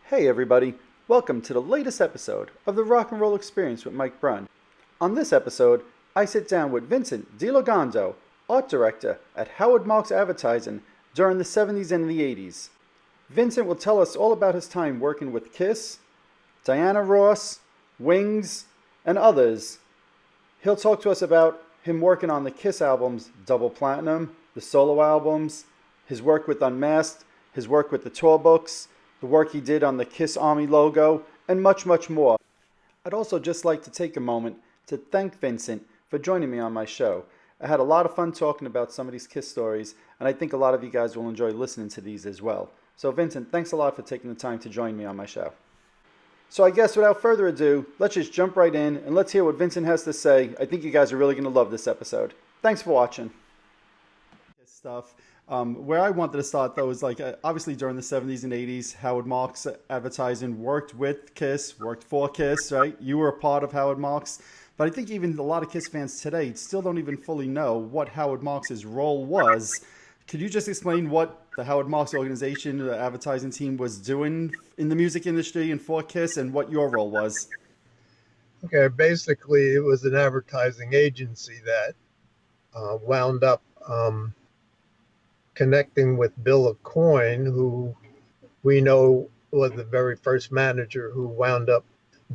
Hey everybody, welcome to the latest episode of the Rock and Roll Experience with Mike Brunn. On this episode, I sit down with Vincent DiGerlando, art director at Howard Marks Advertising during the 70s and the 80s. Vincent will tell us all about his time working with Kiss, Diana Ross, Wings, and others. He'll talk to us about him working on the Kiss albums Double Platinum, the solo albums, his work with Unmasked, his work with the tour books, the work he did on the Kiss Army logo, and much, much more. I'd also just like to take a moment to thank Vincent for joining me on my show. I had a lot of fun talking about some of these Kiss stories, and I think a lot of you guys will enjoy listening to these as well. So Vincent, thanks a lot for taking the time to join me on my show. So I guess without further ado, let's just jump right in and let's hear what Vincent has to say. I think you guys are really going to love this episode. Thanks for watching. Stuff. Where I wanted to start, though, is obviously during the 70s and 80s, Howard Marks Advertising worked with Kiss, worked for Kiss, right? You were a part of Howard Marks. But I think even a lot of Kiss fans today still don't even fully know what Howard Marks' role was. Could you just explain what the Howard Marks organization, the advertising team, was doing in the music industry and for Kiss, and what your role was? Okay, basically it was an advertising agency that wound up connecting with Bill Aucoin, who we know was the very first manager who wound up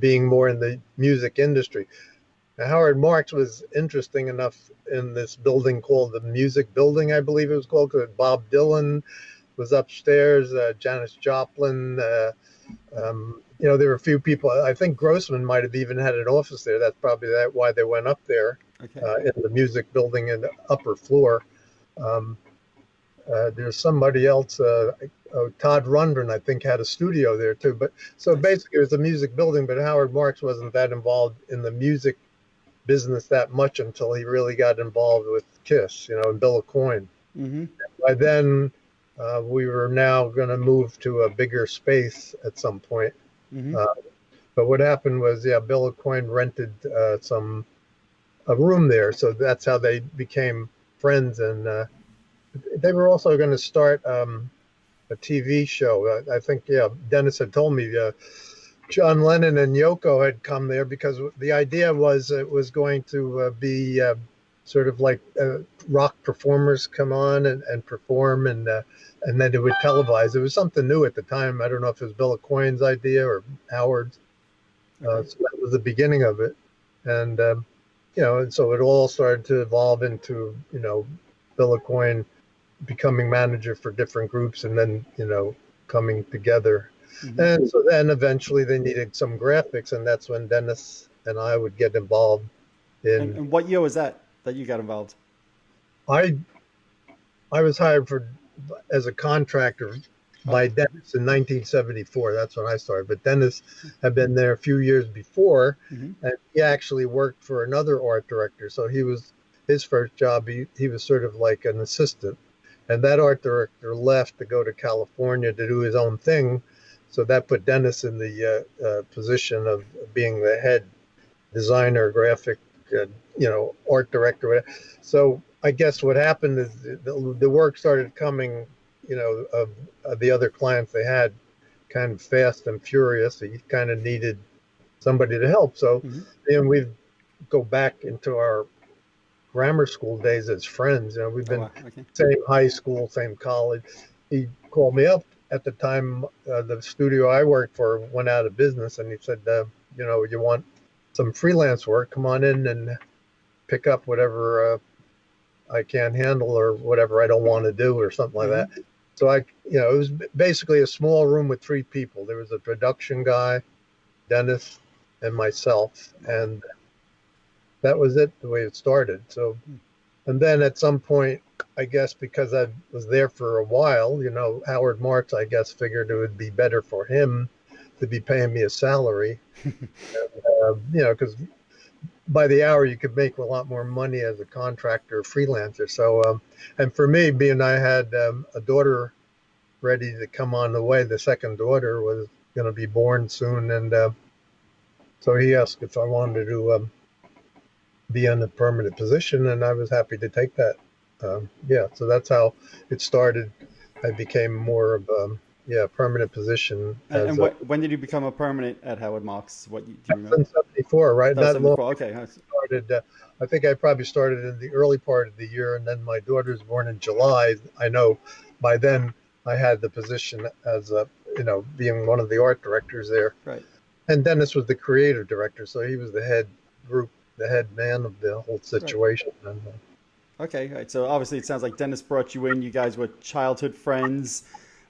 being more in the music industry. Now, Howard Marks was interesting enough in this building called the Music Building, I believe it was called, because Bob Dylan was upstairs, Janis Joplin. There were a few people. I think Grossman might have even had an office there. That's probably why they went up there. Okay. In the Music Building in the upper floor. There's somebody else, Todd Rundgren, I think, had a studio there too. But so basically, it was a music building, but Howard Marks wasn't that involved in the music business that much until he really got involved with Kiss, and Bill Aucoin. Mm-hmm. By then, we were now going to move to a bigger space at some point. Mm-hmm. But what happened was, Bill Aucoin rented a room there, so that's how they became friends, and they were also going to start a TV show. I think, Dennis had told me John Lennon and Yoko had come there because the idea was it was going to be sort of like rock performers come on and perform, and then it would televise. It was something new at the time. I don't know if it was Bill Aucoin's idea or Howard's. So that was the beginning of it. And, and so it all started to evolve into, Bill Aucoin becoming manager for different groups and then, coming together. Mm-hmm. And so then eventually they needed some graphics, and that's when Dennis and I would get involved in. And what year was that you got involved? I was hired as a contractor by Dennis in 1974. That's when I started. But Dennis had been there a few years before, mm-hmm. and he actually worked for another art director. So his first job, he was sort of like an assistant. And that art director left to go to California to do his own thing. So that put Dennis in the position of being the head designer, graphic, art director. So I guess what happened is the work started coming, of the other clients they had kind of fast and furious. So you kind of needed somebody to help. So mm-hmm. We go back into our grammar school days as friends. We've been same high school, same college. He called me up at the time. The studio I worked for went out of business, and he said, you want some freelance work? Come on in and pick up whatever I can't handle or whatever I don't want to do or something like mm-hmm. that. So it was basically a small room with three people. There was a production guy, Dennis, and myself, and that was it, the way it started. So, and then at some point, I guess because I was there for a while, Howard Marks, I guess, figured it would be better for him to be paying me a salary, because by the hour you could make a lot more money as a contractor or freelancer. So, and for me, being I had a daughter ready to come on the way, the second daughter was going to be born soon. And so he asked if I wanted to be in a permanent position, and I was happy to take that. So that's how it started. I became more of permanent position And as when did you become a permanent at Howard Marks? Do you remember? in '74, right? That was Not long 74. Okay. started. I think I probably started in the early part of the year, and then my daughter was born in July. I know by then I had the position as being one of the art directors there, Right. and Dennis was the creative director, so he was the head man of the whole Right. situation. And, Okay. Right. So obviously, it sounds like Dennis brought you in. You guys were childhood friends.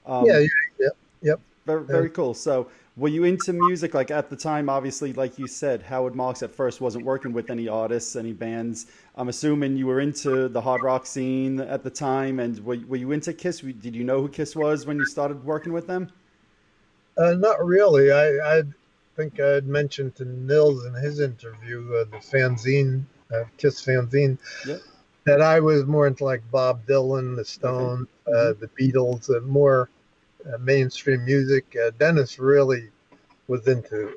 yeah, Um, yeah, yeah, yep. very, And very cool. So, were you into music? Like at the time, obviously, like you said, Howard Marks at first wasn't working with any artists, any bands. I'm assuming you were into the hard rock scene at the time. And were you into Kiss? Did you know who Kiss was when you started working with them? not really. I think I had mentioned to Nils in his interview the fanzine, Kiss fanzine, Yep. that I was more into like Bob Dylan, the Okay. Stones, Mm-hmm. the Beatles, more mainstream music. Dennis really was into,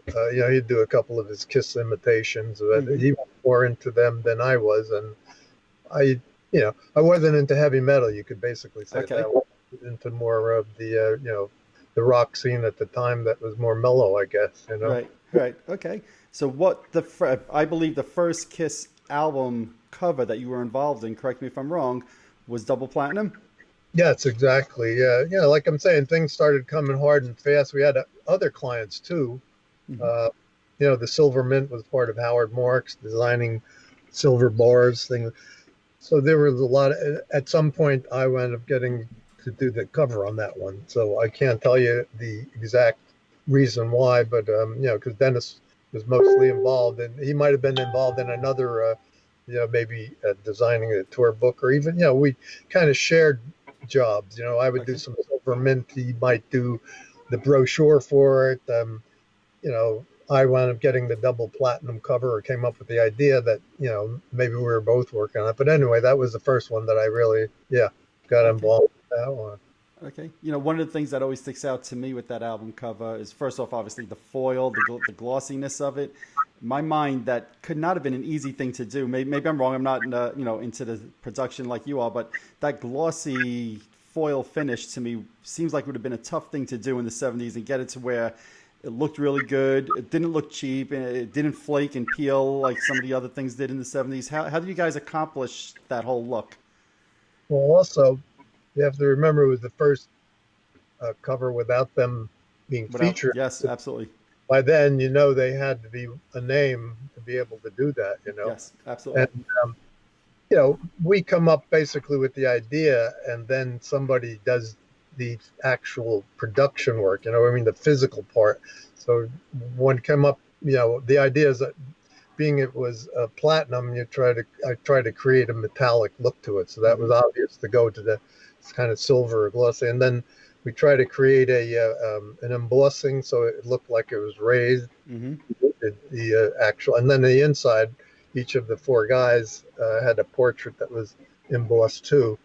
he'd do a couple of his Kiss imitations, but Mm-hmm. he was more into them than I was. And I, I wasn't into heavy metal. You could basically say that. Okay. I was into more of the, the rock scene at the time that was more mellow, I guess. Right. Right. Okay. So, I believe the first Kiss album cover that you were involved in, correct me if I'm wrong, was Double Platinum. Yes, exactly. Yeah, like I'm saying, things started coming hard and fast. We had other clients too. Mm-hmm. Uh, the Silver Mint was part of Howard Marks, designing silver bars, things. So there was a lot of, at some point, I wound up getting to do the cover on that one. So I can't tell you the exact reason why, but, because Dennis was mostly involved and he might have been involved in another, maybe designing a tour book or even, we kind of shared jobs. I would do Okay. some Silver Mint. He might do the brochure for it. I wound up getting the double platinum cover or came up with the idea that, maybe we were both working on it. But anyway, that was the first one that I really, got Okay. involved with that one. Okay. One of the things that always sticks out to me with that album cover is first off, obviously the foil, the glossiness of it. In my mind, that could not have been an easy thing to do. Maybe I'm wrong. I'm not, into the production like you are, but that glossy foil finish to me seems like it would have been a tough thing to do in the '70s and get it to where it looked really good. It didn't look cheap, and it didn't flake and peel like some of the other things did in the '70s. How did you guys accomplish that whole look? Well, also, you have to remember it was the first cover without them being Without, featured. yes, absolutely. By then, they had to be a name to be able to do that. Yes, absolutely. And we come up basically with the idea, and then somebody does the actual production work. I mean, the physical part. So one came up, the idea is that being it was platinum, I try to create a metallic look to it. So that was Hmm. obvious to go to the kind of silver or glossy, and then we try to create an embossing so it looked like it was raised. Hmm. The actual, and then the inside, each of the four guys had a portrait that was embossed too,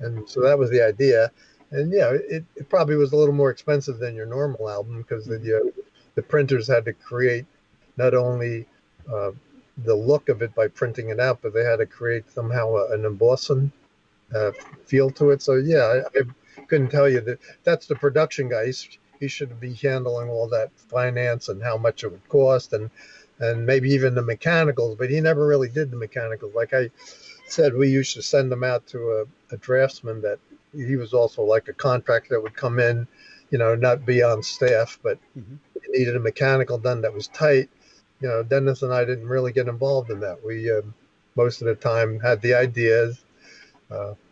and so that was the idea. And yeah, it probably was a little more expensive than your normal album because Hmm. the printers had to create not only uh, the look of it by printing it out, but they had to create somehow an embossing uh, feel to it. So yeah, I couldn't tell you that that's the production guy. He should be handling all that finance and how much it would cost and maybe even the mechanicals, but he never really did the mechanicals. Like I said, we used to send them out to a draftsman that he was also like a contractor that would come in, not be on staff, but Hmm. he needed a mechanical done that was tight. Dennis and I didn't really get involved in that. We most of the time had the ideas.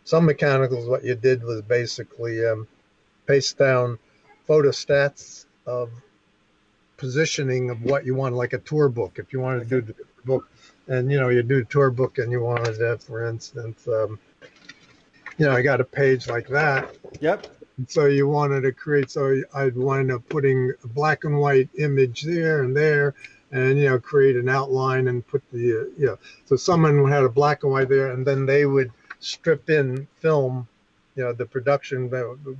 Some mechanicals, what you did was basically paste down photostats of positioning of what you want, like a tour book. If you want to Okay. do the book, and you do a tour book, and you wanted to, for instance, I got a page like that. Yep. So you wanted to create. So I'd wind up putting a black and white image there and there, and create an outline and put the So someone had a black and white there, and then they would strip in film, the production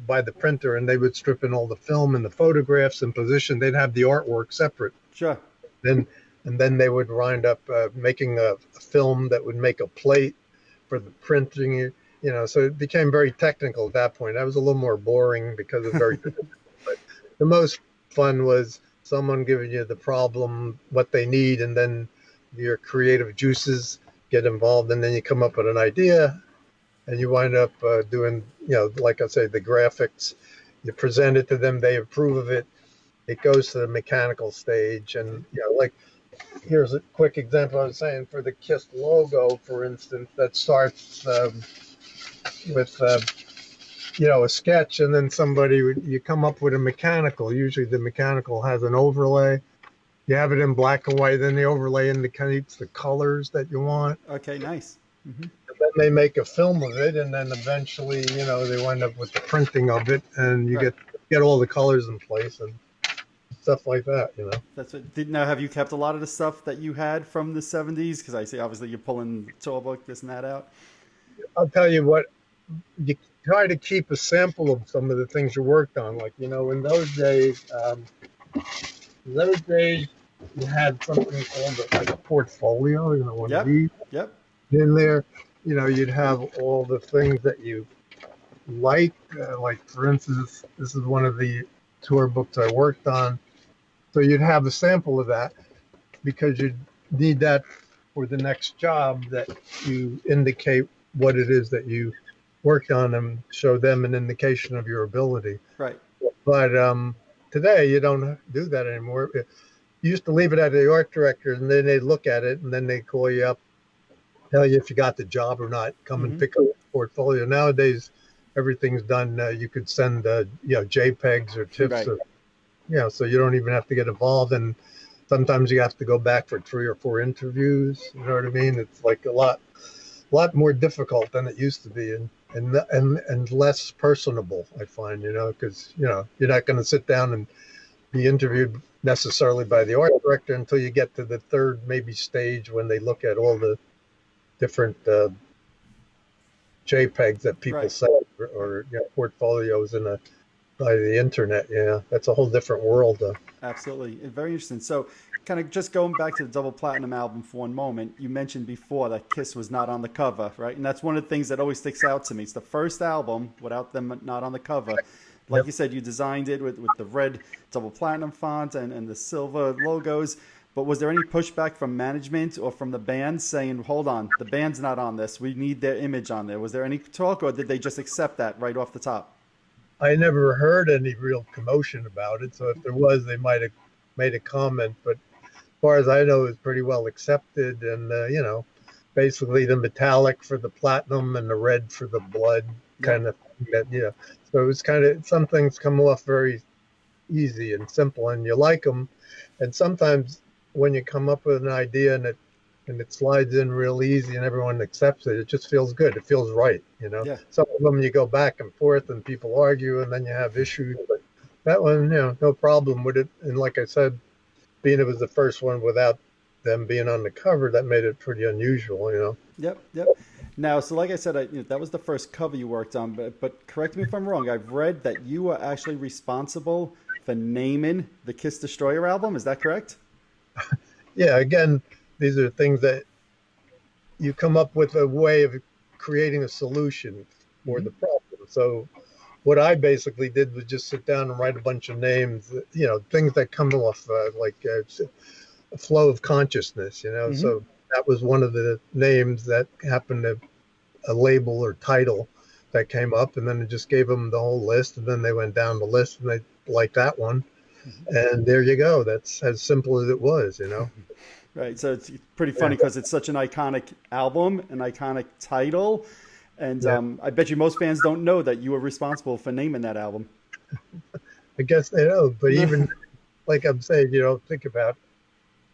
by the printer, and they would strip in all the film and the photographs and position. They'd have the artwork separate. Sure. Then and then they would wind up making a film that would make a plate for the printing. So it became very technical at that point. That was a little more boring because it's very The most fun was someone giving you the problem, what they need, and then your creative juices get involved, and then you come up with an idea, and you wind up doing, like I say, the graphics. You present it to them, they approve of it. It goes to the mechanical stage, and like here's a quick example. I was saying for the KISS logo, for instance, that starts with a sketch, and then you come up with a mechanical. Usually, the mechanical has an overlay. You have it in black and white, then the overlay indicates the colors that you want. Okay, nice. Mm-hmm. And then they make a film of it, and then eventually, they wind up with the printing of it, and you get all the colors in place and stuff like that. That's what. Now, have you kept a lot of the stuff that you had from the 70s? Because I see, obviously, you're pulling tour book, this and that out. I'll tell you what, you try to keep a sample of some of the things you worked on. Like, in those days, you had something called like a portfolio, one of these. Yep. In there, you'd have all the things that you like. Like, for instance, this is one of the tour books I worked on. So you'd have a sample of that because you'd need that for the next job, that you indicate what it is that you worked on and show them an indication of your ability. Right. But today you don't do that anymore. You used to leave it at the art director, and then they'd look at it, and then they'd call you up, tell you if you got the job or not, come and pick up the portfolio. Nowadays, everything's done. You could send, JPEGs or TIFFs, right. So you don't even have to get involved. And sometimes you have to go back for 3 or 4 interviews. You know what I mean? It's like a lot more difficult than it used to be, and less personable, I find, because, you're not going to sit down and be interviewed necessarily by the art director until you get to the third maybe stage, when they look at all the different JPEGs that people send, or portfolios by the internet. That's a whole different world. Absolutely. Very interesting. So kind of just going back to the double platinum album for one moment, you mentioned before that KISS was not on the cover, right? And that's one of the things that always sticks out to me. It's the first album without them not on the cover. Like you said, you designed it with the red double platinum font and the silver logos. But was there any pushback from management or from the band saying, hold on, the band's not on this, we need their image on there? Was there any talk, or did they just accept that right off the top? I never heard any real commotion about it. So if there was, they might have made a comment. But as far as I know, it was pretty well accepted. And, basically the metallic for the platinum and the red for the blood kind of thing. So it was kind of, some things come off very easy and simple, and you like them. And sometimes when you come up with an idea and it slides in real easy and everyone accepts it, it just feels good. It feels right. Some of them you go back and forth and people argue, and then you have issues. But that one, no problem with it. And like I said, being it was the first one without them being on the cover, that made it pretty unusual. Yep. Now, so like I said, that was the first cover you worked on, but correct me if I'm wrong. I've read that you were actually responsible for naming the Kiss Destroyer album. Is that correct? Yeah, again, these are things that you come up with a way of creating a solution for the problem. So what I basically did was just sit down and write a bunch of names, things that come off like a flow of consciousness, So that was one of the names that happened to a label or title that came up, and then it just gave them the whole list, and then they went down the list and they liked that one. And there you go. That's as simple as it was, Right. So it's pretty funny because it's such an iconic album, an iconic title. And I bet you most fans don't know that you were responsible for naming that album. I guess they don't. But even like I'm saying, think about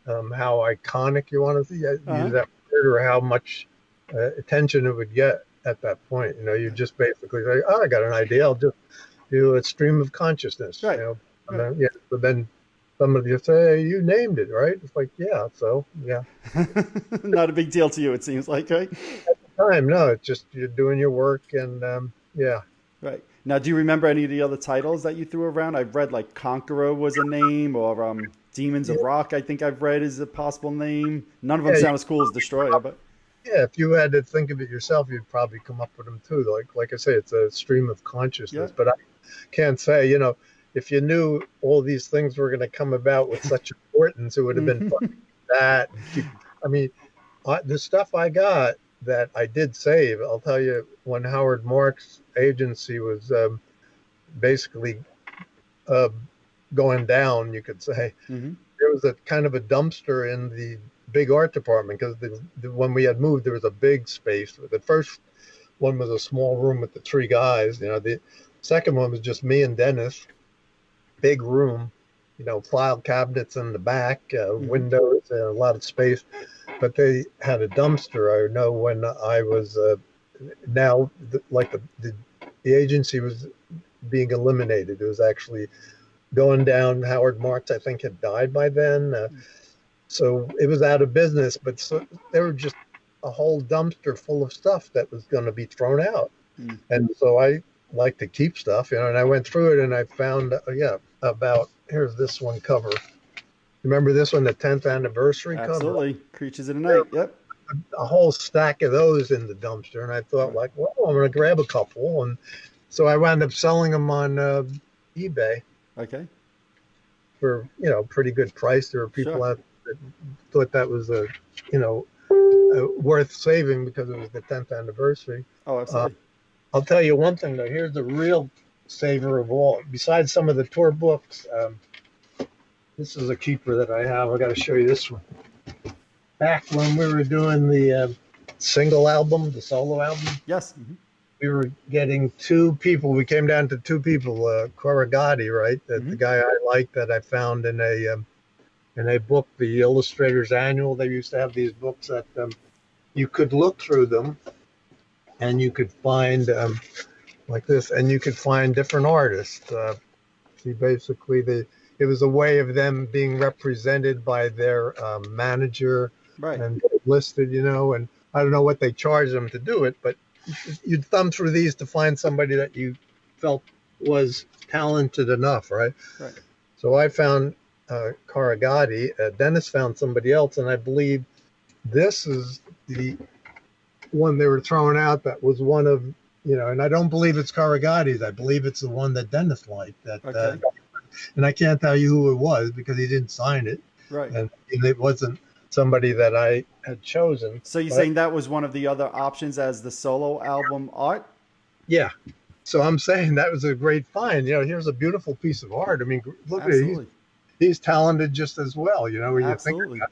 how iconic you want to use that word, or how much attention it would get at that point. You just basically say, oh, I got an idea. I'll just do a stream of consciousness. Right. But then somebody will say, hey, you named it, right? It's like, yeah, so, yeah. Not a big deal to you, it seems like, right? At the time, no, it's just you're doing your work, and yeah. Right. Now, do you remember any of the other titles that you threw around? I've read like Conqueror was a name, or Demons of Rock, I think I've read is a possible name. None of them sound as cool as Destroyer, but... Yeah, if you had to think of it yourself, you'd probably come up with them too. Like I say, it's a stream of consciousness. But I can't say, if you knew all these things were going to come about with such importance, it would have been fun to keep that. I mean, the stuff I got that I did save, I'll tell you, when Howard Marks' agency was basically uh, going down, you could say, Mm-hmm. there was a kind of a dumpster in the big art department because when we had moved, there was a big space. The first one was a small room with the three guys. The second one was just me and Dennis. Big room, file cabinets in the back, Mm-hmm. windows, and a lot of space. But they had a dumpster. I know when I was now, the agency was being eliminated. It was actually going down. Howard Marks, I think, had died by then. So it was out of business, but there were just a whole dumpster full of stuff that was going to be thrown out. Mm-hmm. And so I like to keep stuff, and I went through it and I found, here's this one cover. Remember this one, the 10th anniversary cover? Absolutely. Creatures of the Night. Yep. A whole stack of those in the dumpster. And I thought, Right. well, I'm going to grab a couple. And so I wound up selling them on eBay Okay. for, pretty good price. There were people Sure. out that thought that was worth saving because it was the 10th anniversary. Oh, absolutely. I'll tell you one thing, though. Here's the real saver of all. Besides some of the tour books, this is a keeper that I have. I got to show you this one. Back when we were doing the single album, the solo album, Yes. Mm-hmm. we were getting two people. We came down to two people. Corrugati, right? Mm-hmm. The guy I liked that I found in a book, the Illustrators Annual. They used to have these books that you could look through them, and you could find like this, and you could find different artists. See, basically, it was a way of them being represented by their manager Right. and listed, and I don't know what they charged them to do it, but you'd thumb through these to find somebody that you felt was talented enough, right? Right. So I found Corrugati. Dennis found somebody else, and I believe this is the one they were throwing out that was one of, and I don't believe it's Corrugati's. I believe it's the one that Dennis liked. Okay. And I can't tell you who it was because he didn't sign it. Right. And it wasn't somebody that I had chosen. So you're saying that was one of the other options as the solo album art? Yeah. So I'm saying that was a great find. Here's a beautiful piece of art. I mean, look at it. He's talented just as well, when you think about it.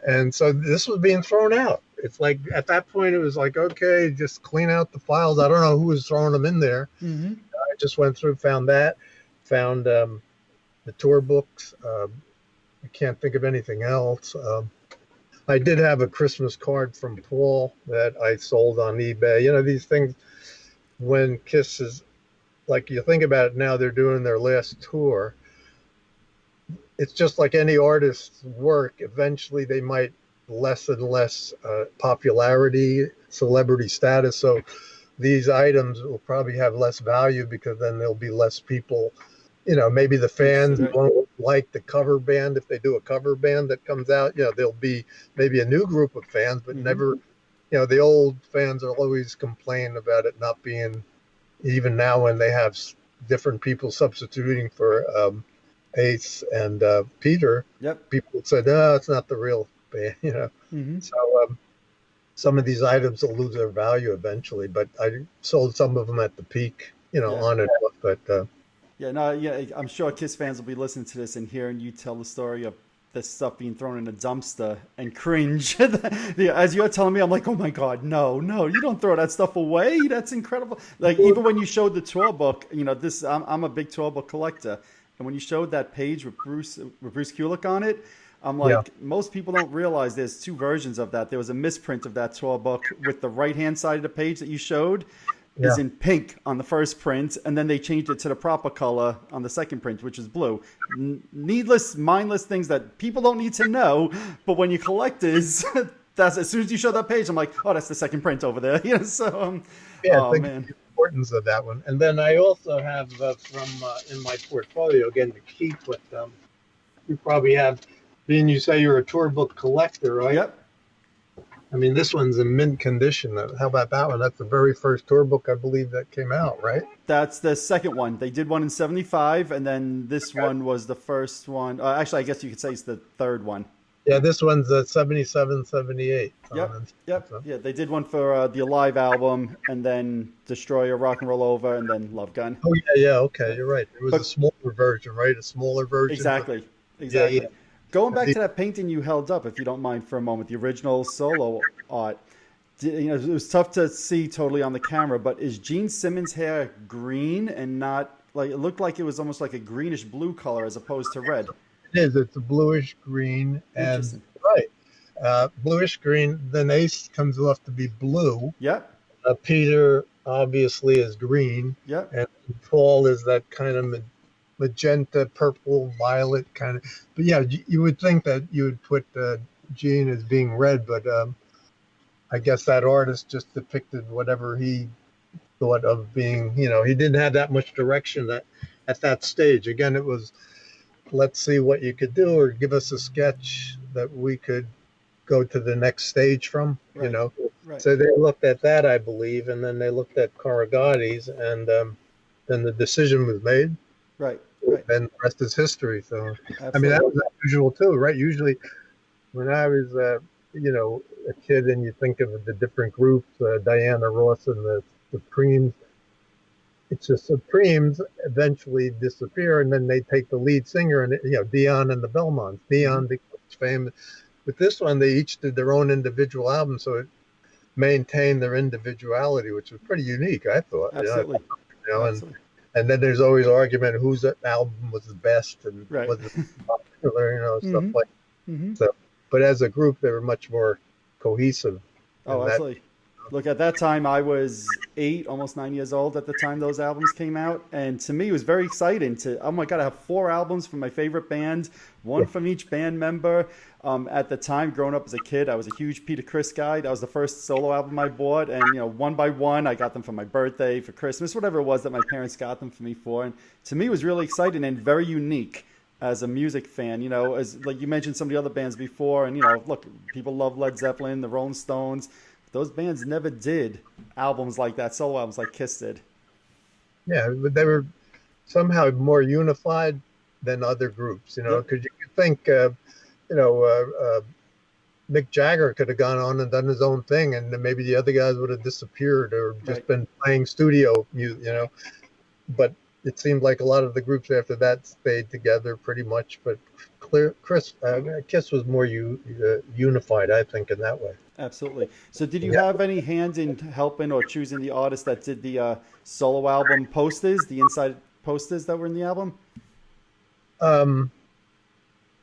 And so this was being thrown out. It's like at that point, it was like, okay, just clean out the files. I don't know who was throwing them in there. Mm-hmm. I just went through, found the tour books. I can't think of anything else. I did have a Christmas card from Paul that I sold on eBay. These things, when Kiss is, like, you think about it now, they're doing their last tour. It's just like any artist's work. Eventually, they might less and less popularity, celebrity status. So these items will probably have less value because then there'll be less people. Maybe the fans won't like the cover band. If they do a cover band that comes out, there'll be maybe a new group of fans, but never, the old fans will always complain about it not being, even now when they have different people substituting for Ace and Peter. Yep. People said, "Oh, it's not the real band," Mm-hmm. So some of these items will lose their value eventually, but I sold some of them at the peak, on and off. But I'm sure Kiss fans will be listening to this and hearing you tell the story of this stuff being thrown in a dumpster and cringe. As you're telling me, I'm like, oh my God, no, you don't throw that stuff away. That's incredible. Like, even when you showed the tour book, I'm a big tour book collector. And when you showed that page with Bruce Kulick on it, I'm like, most people don't realize there's two versions of that. There was a misprint of that tour book with the right-hand side of the page that you showed is in pink on the first print, and then they changed it to the proper color on the second print, which is blue. Needless, mindless things that people don't need to know, but when you collectors, that's as soon as you show that page, I'm like, oh, that's the second print over there. So, I think the importance of that one. And then I also have from in my portfolio, again, to keep, but you probably have, being you say you're a tour book collector, right? Yep. I mean, this one's in mint condition. How about that one? That's the very first tour book, I believe, that came out, right? That's the second one. They did one in 75, and then this one was the first one. Actually, I guess you could say it's the third one. Yeah, this one's 77, 78. Yep, yep, yeah. They did one for the Alive album, and then Destroyer, Rock and Roll Over, and then Love Gun. Oh, yeah, okay, you're right. It was a smaller version, right? A smaller version. Exactly. Yeah. Going back to that painting you held up, if you don't mind for a moment, the original solo art. It was tough to see totally on the camera, but is Gene Simmons' hair green and not like it looked like it was almost like a greenish blue color as opposed to red? It is. It's a bluish green, and right, bluish green. Then Ace comes off to be blue. Yep. Peter obviously is green. Yep. And Paul is that kind of magenta, purple, violet kind of. But yeah, you would think that you would put Gene as being red, but I guess that artist just depicted whatever he thought of being. He didn't have that much direction at that stage. Again, it was, let's see what you could do, or give us a sketch that we could go to the next stage from. Right. Right. So they looked at that, I believe, and then they looked at Corrugatti's, and then the decision was made. Right. And the rest is history. So, Absolutely. I mean, that was unusual too, right? Usually, when I was, a kid, and you think of the different groups, Diana Ross and the Supremes. It's the Supremes eventually disappear, and then they take the lead singer, and Dion and the Belmonts. Dion becomes famous. With this one, they each did their own individual album, so it maintained their individuality, which was pretty unique, I thought. Absolutely. Absolutely. And then there's always argument whose album was the best and was it popular, stuff like that. Mm-hmm. So, but as a group, they were much more cohesive. Oh, absolutely. Look, at that time, I was 8, almost 9 years old at the time those albums came out. And to me, it was very exciting oh my God, I have 4 albums from my favorite band, one from each band member. At the time, growing up as a kid, I was a huge Peter Criss guy. That was the first solo album I bought. And, one by one, I got them for my birthday, for Christmas, whatever it was that my parents got them for me for. And to me, it was really exciting and very unique as a music fan. As like you mentioned some of the other bands before. And, look, people love Led Zeppelin, the Rolling Stones. Those bands never did albums like that, solo albums like Kiss did. Yeah, but they were somehow more unified than other groups, because you could think, Mick Jagger could have gone on and done his own thing, and then maybe the other guys would have disappeared or just been playing studio music, But it seemed like a lot of the groups after that stayed together pretty much. But Kiss was more unified, I think, in that way. Absolutely. So did you have any hand in helping or choosing the artist that did the solo album posters, the inside posters that were in the album?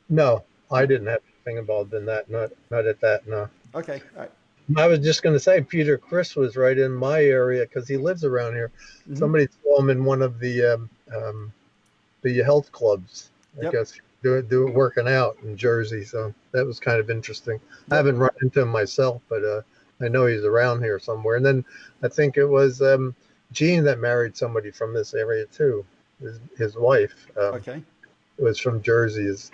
No, I didn't have anything involved in that. Not at that, no. Okay, all right. I was just going to say Peter Criss was right in my area because he lives around here. Mm-hmm. Somebody saw him in one of the health clubs, I guess. Working out in Jersey, so that was kind of interesting. I haven't run into him myself, but I know he's around here somewhere. And then I think it was Gene that married somebody from this area too. His wife was from Jersey. Is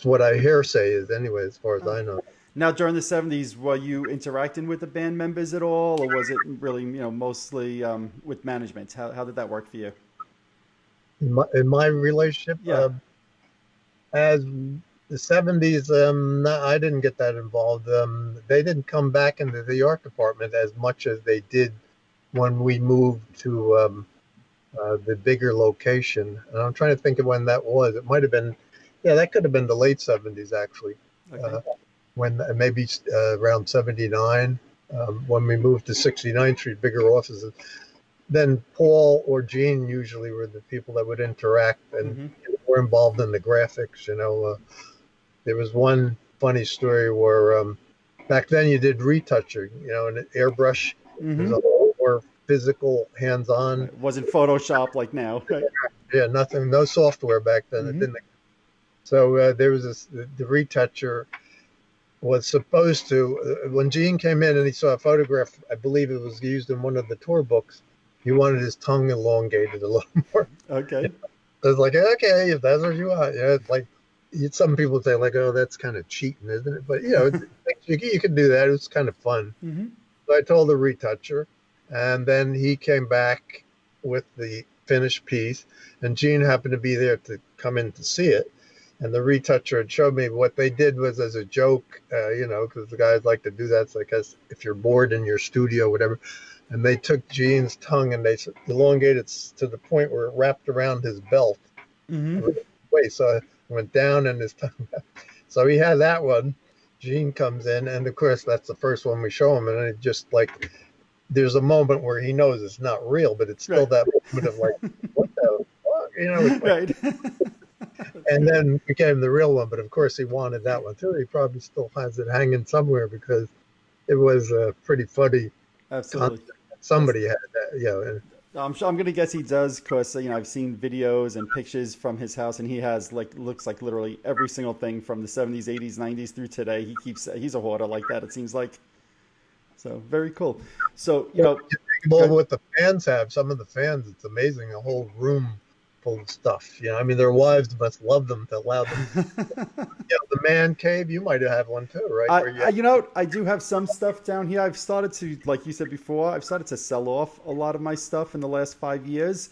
what I hear say is anyway, as far as I know. Now, during the 70s, were you interacting with the band members at all, or was it really, mostly with management? How did that work for you? In my relationship. As the 70s, I didn't get that involved. They didn't come back into the art department as much as they did when we moved to the bigger location. And I'm trying to think of when that was. It might have been, that could have been the late 70s, actually. Okay. When maybe around 79, when we moved to 69th Street, bigger offices. Then Paul or Gene usually were the people that would interact and were involved in the graphics. There was one funny story where back then you did retouching, and airbrush. It was a little more physical, hands-on. It wasn't Photoshop like now. Right? Yeah, nothing, no software back then. It didn't. So there was the retoucher was supposed to, when Gene came in and he saw a photograph, I believe it was used in one of the tour books, he wanted his tongue elongated a little more. Okay. I was like, okay, if that's what you want. It's like, some people say like, oh, that's kind of cheating, isn't it? But, it makes You could do that. It was kind of fun. Mm-hmm. So I told the retoucher, and then he came back with the finished piece, and Gene happened to be there to come in to see it. And the retoucher had showed me what they did was as a joke, because the guys like to do that. It's like as if you're bored in your studio, whatever. And they took Gene's tongue and they elongated it to the point where it wrapped around his belt. Mm-hmm. Wait, so it went down and his tongue. So he had that one. Gene comes in, and of course that's the first one we show him, and it just like there's a moment where he knows it's not real, but it's still that moment of like, what the fuck, it's like, Right. and then became the real one. But of course he wanted that one too. He probably still has it hanging somewhere because it was a pretty funny Absolutely. concept. Somebody had that, I'm sure. I'm gonna guess he does, because I've seen videos and pictures from his house, and he has looks like literally every single thing from the 70s, 80s, 90s through today. He's a hoarder like that. It seems like. So very cool. So what the fans have. Some of the fans, it's amazing. A whole room full of stuff. Their wives must love them to allow them. The man cave. You might have one too, right? I do have some stuff down here. I've started to, like you said before, I've started to sell off a lot of my stuff in the last 5 years.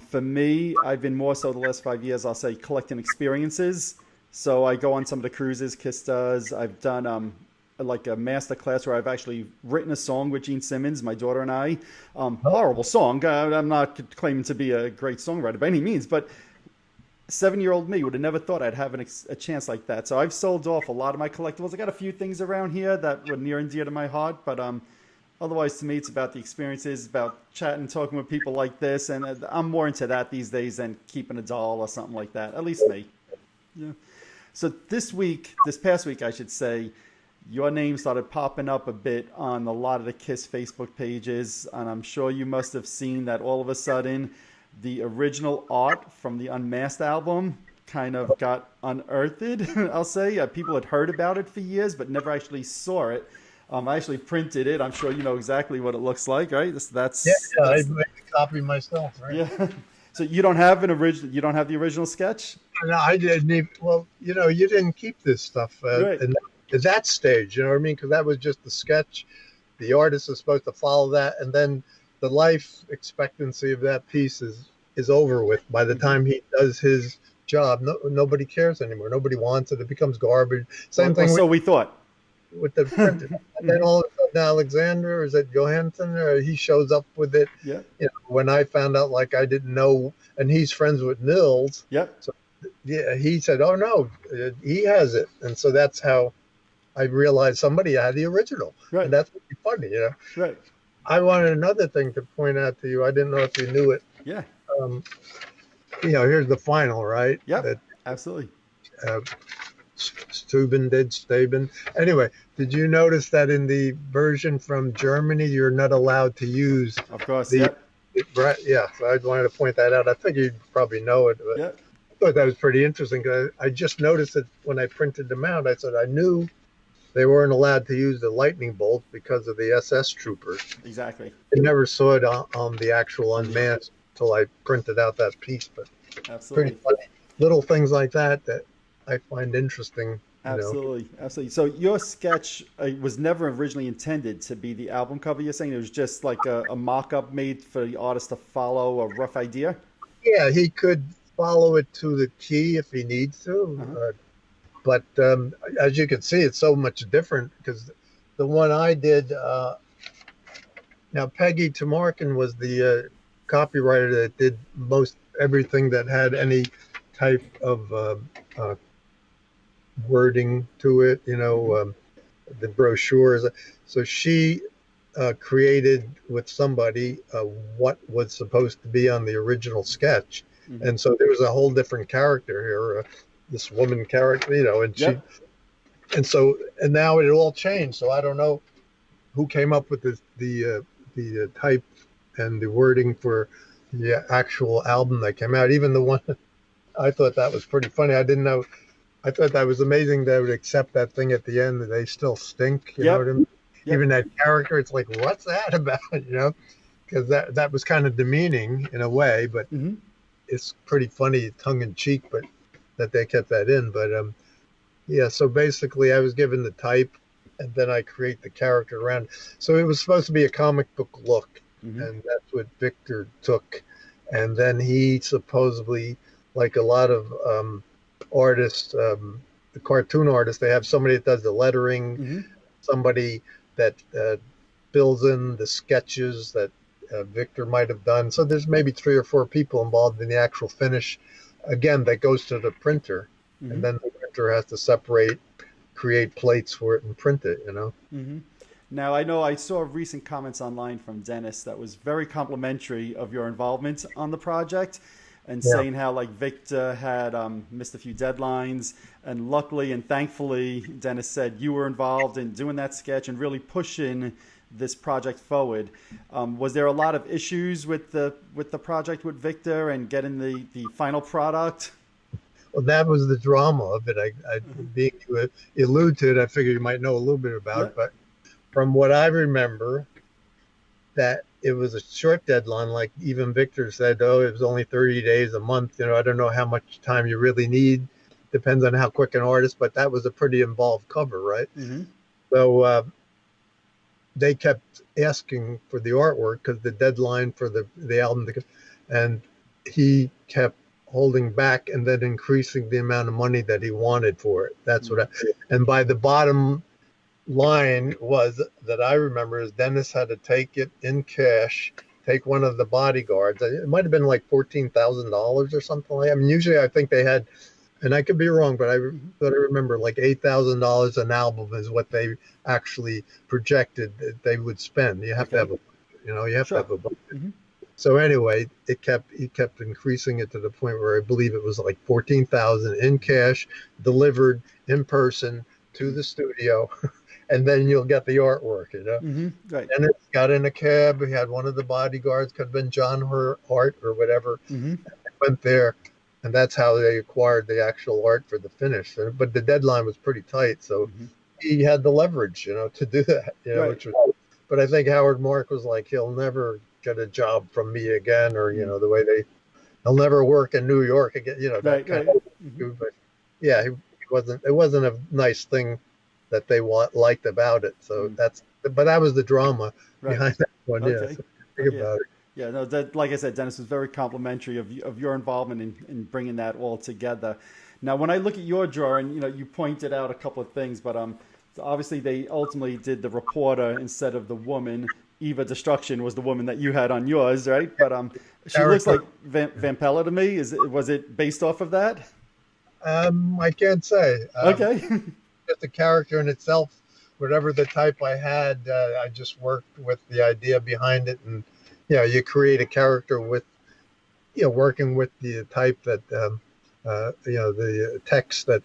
For me, I've been more so the last 5 years, I'll say, collecting experiences. So I go on some of the cruises Kiss does. I've done like a master class where I've actually written a song with Gene Simmons, my daughter and I. Horrible song. I'm not claiming to be a great songwriter by any means, but 7-year-old me would have never thought I'd have a chance like that. So I've sold off a lot of my collectibles. I got a few things around here that were near and dear to my heart, but otherwise to me it's about the experiences, about chatting, talking with people like this, and I'm more into that these days than keeping a doll or something like that. At least me. Yeah. So this past week, I should say, your name started popping up a bit on a lot of the KISS Facebook pages, and I'm sure you must have seen that all of a sudden the original art from the Unmasked album kind of got unearthed, I'll say. People had heard about it for years, but never actually saw it. I actually printed it. I'm sure you know exactly what it looks like, right? I made a copy myself, right? Yeah. So you don't have you don't have the original sketch? No, I didn't even, well, you didn't keep this stuff right. at that stage, you know what I mean? Because that was just the sketch. The artist is supposed to follow that, and then the life expectancy of that piece is over with by the time he does his job. Nobody cares anymore. Nobody wants it. It becomes garbage. Same thing. So we thought with the printed. And then all of a sudden, Alexander, or is it Johansson? He shows up with it. Yeah. When I found out, like I didn't know, and he's friends with Nils. Yep. So yeah, he said, "Oh no, he has it," and so that's how I realized somebody had the original. Right. And that's funny, Right. I wanted another thing to point out to you. I didn't know if you knew it. Yeah. Here's the final, right? Yeah. Absolutely. Staben. Anyway, did you notice that in the version from Germany, you're not allowed to use? Of course. Yeah. So I wanted to point that out. I think you probably know it. But yeah. I thought that was pretty interesting because I just noticed it when I printed them out. I said I knew they weren't allowed to use the lightning bolt because of the SS troopers. Exactly. I never saw it on the actual Unmasked until I printed out that piece. But absolutely, pretty funny. Little things like that I find interesting. Absolutely. So your sketch was never originally intended to be the album cover. You're saying it was just like a mock-up made for the artist to follow a rough idea? Yeah, he could follow it to the key if he needs to. Uh-huh. But as you can see, it's so much different because the one I did, now Peggy Tamarkin was the copywriter that did most everything that had any type of wording to it, the brochures. So she created with somebody what was supposed to be on the original sketch. Mm-hmm. And so there was a whole different character here. This woman character, and yep. and now it all changed. So I don't know who came up with the type and the wording for the actual album that came out. Even the one, I thought that was pretty funny. I didn't know. I thought that was amazing they would accept that thing at the end that they still stink. You know what I mean? Yep. Even that character, it's like, what's that about? Because that was kind of demeaning in a way, but mm-hmm. It's pretty funny, tongue in cheek, but that they kept that in. But so basically I was given the type and then I create the character around. So it was supposed to be a comic book look, Mm-hmm. and that's what Victor took. And then he supposedly, like a lot of artists, the cartoon artists, they have somebody that does the lettering, Mm-hmm. somebody that fills in the sketches that Victor might have done. So there's maybe 3 or 4 people involved in the actual finish. Again, that goes to the printer, Mm-hmm. and then the printer has to separate, create plates for it, and print it. Mm-hmm. Now, I know I saw recent comments online from Dennis that was very complimentary of your involvement on the project and Yeah. saying how, like, Victor had missed a few deadlines. And luckily and thankfully, Dennis said you were involved in doing that sketch and really pushing this project forward. Was there a lot of issues with the project with Victor and getting the final product? Well, that was the drama of it. Being you allude to it, I figured you might know a little bit about Yeah. it. But from what I remember, that it was a short deadline. Like even Victor said, oh, it was only 30 days, a month. I don't know how much time you really need. Depends on how quick an artist, but that was a pretty involved cover, right? Mm-hmm. So they kept asking for the artwork because the deadline for the album, and he kept holding back and then increasing the amount of money that he wanted for it. That's what and by the bottom line was that I remember is Dennis had to take it in cash, take one of the bodyguards. It might have been like $14,000 or something like that. I mean, usually I think they had, and I could be wrong, but I remember like $8,000 an album is what they actually projected that they would spend. You have to have you have to have a budget. Mm-hmm. So anyway, he kept increasing it to the point where I believe it was like 14,000 in cash, delivered in person to the studio, and then you'll get the artwork. Mm-hmm. Right. And it got in a cab. We had one of the bodyguards, could have been John Hart or whatever. Mm-hmm. Went there, and that's how they acquired the actual art for the finish. But the deadline was pretty tight, so he had the leverage, to do that. Right. Which was. But I think Howard Mark was like, he'll never get a job from me again, or the way he'll never work in New York again. That kind of. Mm-hmm. But yeah, it wasn't a nice thing that they liked about it. So but that was the drama behind that one. Okay. Yeah, so think about it. Yeah, no, like I said, Dennis was very complimentary of your involvement in bringing that all together. Now, when I look at your drawing, you pointed out a couple of things, but obviously they ultimately did the reporter instead of the woman. Eva Destruction was the woman that you had on yours, right? But she looks like Vampella to me. Was it based off of that? I can't say. Okay. Just the character in itself, whatever the type I had, I just worked with the idea behind it, and you create a character with, working with the type that, the text that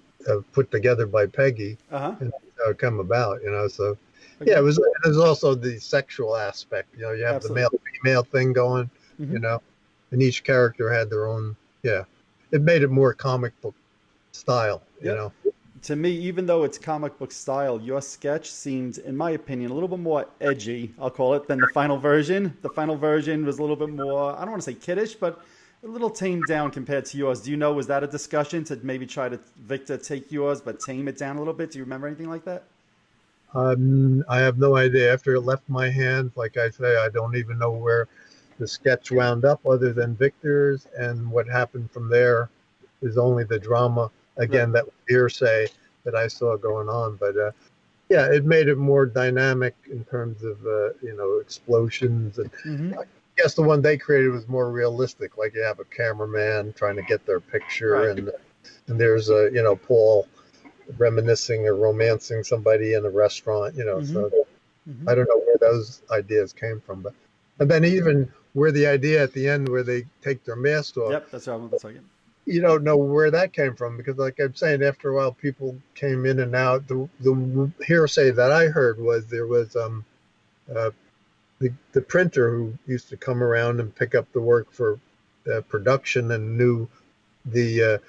put together by Peggy, and how it come about, So it was also the sexual aspect. You have Absolutely. the male-female thing going, and each character had their own. Yeah, it made it more comic book style, To me, even though it's comic book style, your sketch seemed, in my opinion, a little bit more edgy, I'll call it, than the final version. The final version was a little bit more, I don't want to say kiddish, but a little tamed down compared to yours. Do you know, was that a discussion to maybe try to, Victor, take yours, but tame it down a little bit? Do you remember anything like that? I have no idea. After it left my hands, like I say, I don't even know where the sketch wound up other than Victor's, and what happened from there is only the drama. Again, that was hearsay that I saw going on. But it made it more dynamic in terms of, explosions. And I guess the one they created was more realistic. Like you have a cameraman trying to get their picture, and there's Paul reminiscing or romancing somebody in a restaurant, so I don't know where those ideas came from, but and then even where the idea at the end where they take their mask off. Yep, that's what I want to say. You don't know where that came from, because like I'm saying, after a while people came in and out. The hearsay that I heard was there was the printer who used to come around and pick up the work for production and knew the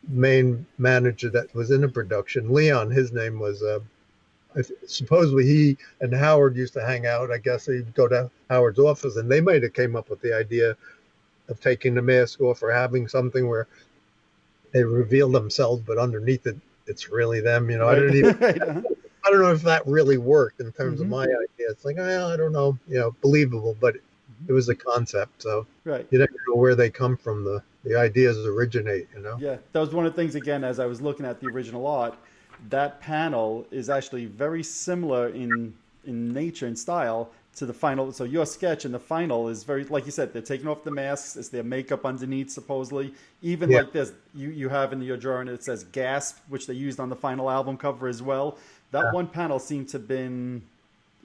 main manager that was in the production, Leon, his name was, supposedly he and Howard used to hang out. I guess he'd go to Howard's office, and they might have came up with the idea of taking the mask off or having something where they reveal themselves, but underneath it, it's really them. I didn't even. I don't know if that really worked in terms of Mm-hmm. my idea. It's like, I don't know, believable, but it was a concept. So Right. you never know where they come from. The ideas originate. Yeah, that was one of the things, again, as I was looking at the original art, that panel is actually very similar in nature and style to the final. So your sketch in the final is very, like you said, they're taking off the masks. It's their makeup underneath, supposedly. Even Yeah. like this, you have in your drawing, it says gasp, which they used on the final album cover as well. That one panel seemed to have been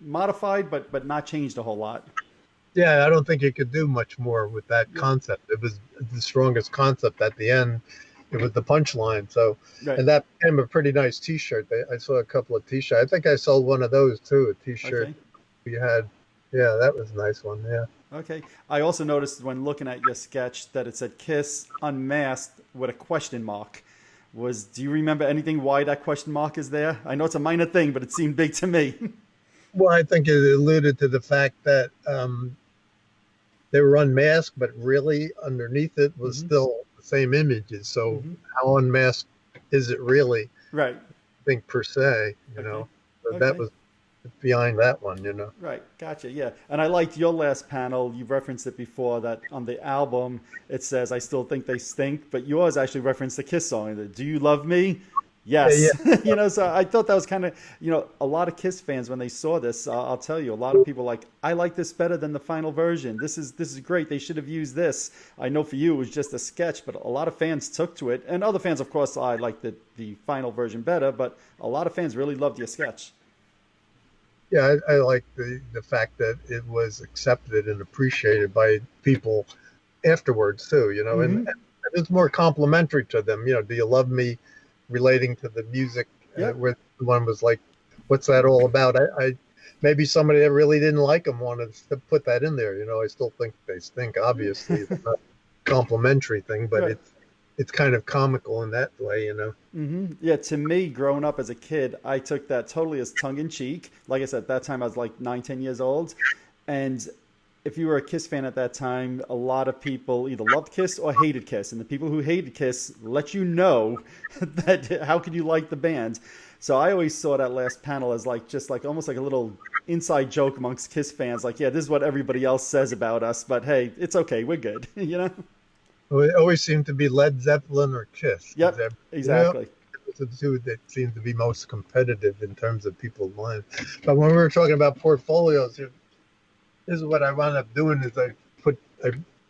modified, but not changed a whole lot. Yeah, I don't think you could do much more with that Yeah. concept. It was the strongest concept at the end. It was the punchline. So, Right. and that became a pretty nice T-shirt. I saw a couple of T-shirts. I think I sold one of those too. A T-shirt Okay. we had. Yeah, that was a nice one. Yeah. Okay. I also noticed when looking at your sketch that it said "Kiss Unmasked" with a question mark. Do you remember anything why that question mark is there? I know it's a minor thing, but it seemed big to me. Well, I think it alluded to the fact that they were unmasked, but really underneath it was Hmm. still the same images. So Hmm. how unmasked is it really? Right. I think per se, Okay. So that Okay. was behind that one. Right. Gotcha. Yeah. And I liked your last panel. You referenced it before that on the album it says "I still think they stink," but yours actually referenced the Kiss song. The "Do you love me?" Yeah, yeah. Yes. So I thought that was kind of, a lot of Kiss fans when they saw this, I'll tell you, a lot of people like, I like this better than the final version. This is great. They should have used this. I know for you it was just a sketch, but a lot of fans took to it. And other fans, of course, I like the final version better, but a lot of fans really loved your sketch. Yeah, I like the fact that it was accepted and appreciated by people afterwards too, Hmm. and it's more complimentary to them. Do you love me? Relating to the music, Yep. where one was like, "What's that all about?" I maybe somebody that really didn't like them wanted to put that in there. I still think they stink. Obviously, it's not a complimentary thing, but Right. it's kind of comical in that way. Yeah, to me, growing up as a kid, I took that totally as tongue in cheek. Like I said, at that time I was like 9, 10 years old. And if you were a Kiss fan at that time, a lot of people either loved Kiss or hated Kiss. And the people who hated Kiss let you know that how could you like the band. So I always saw that last panel as like just like almost like a little inside joke amongst Kiss fans. Like, yeah, this is what everybody else says about us, but hey, it's okay, we're good, you know? Well, it always seemed to be Led Zeppelin or Kiss because Yep, exactly. the two that seem to be most competitive in terms of people's minds. But when we were talking about portfolios, this is what I wound up doing is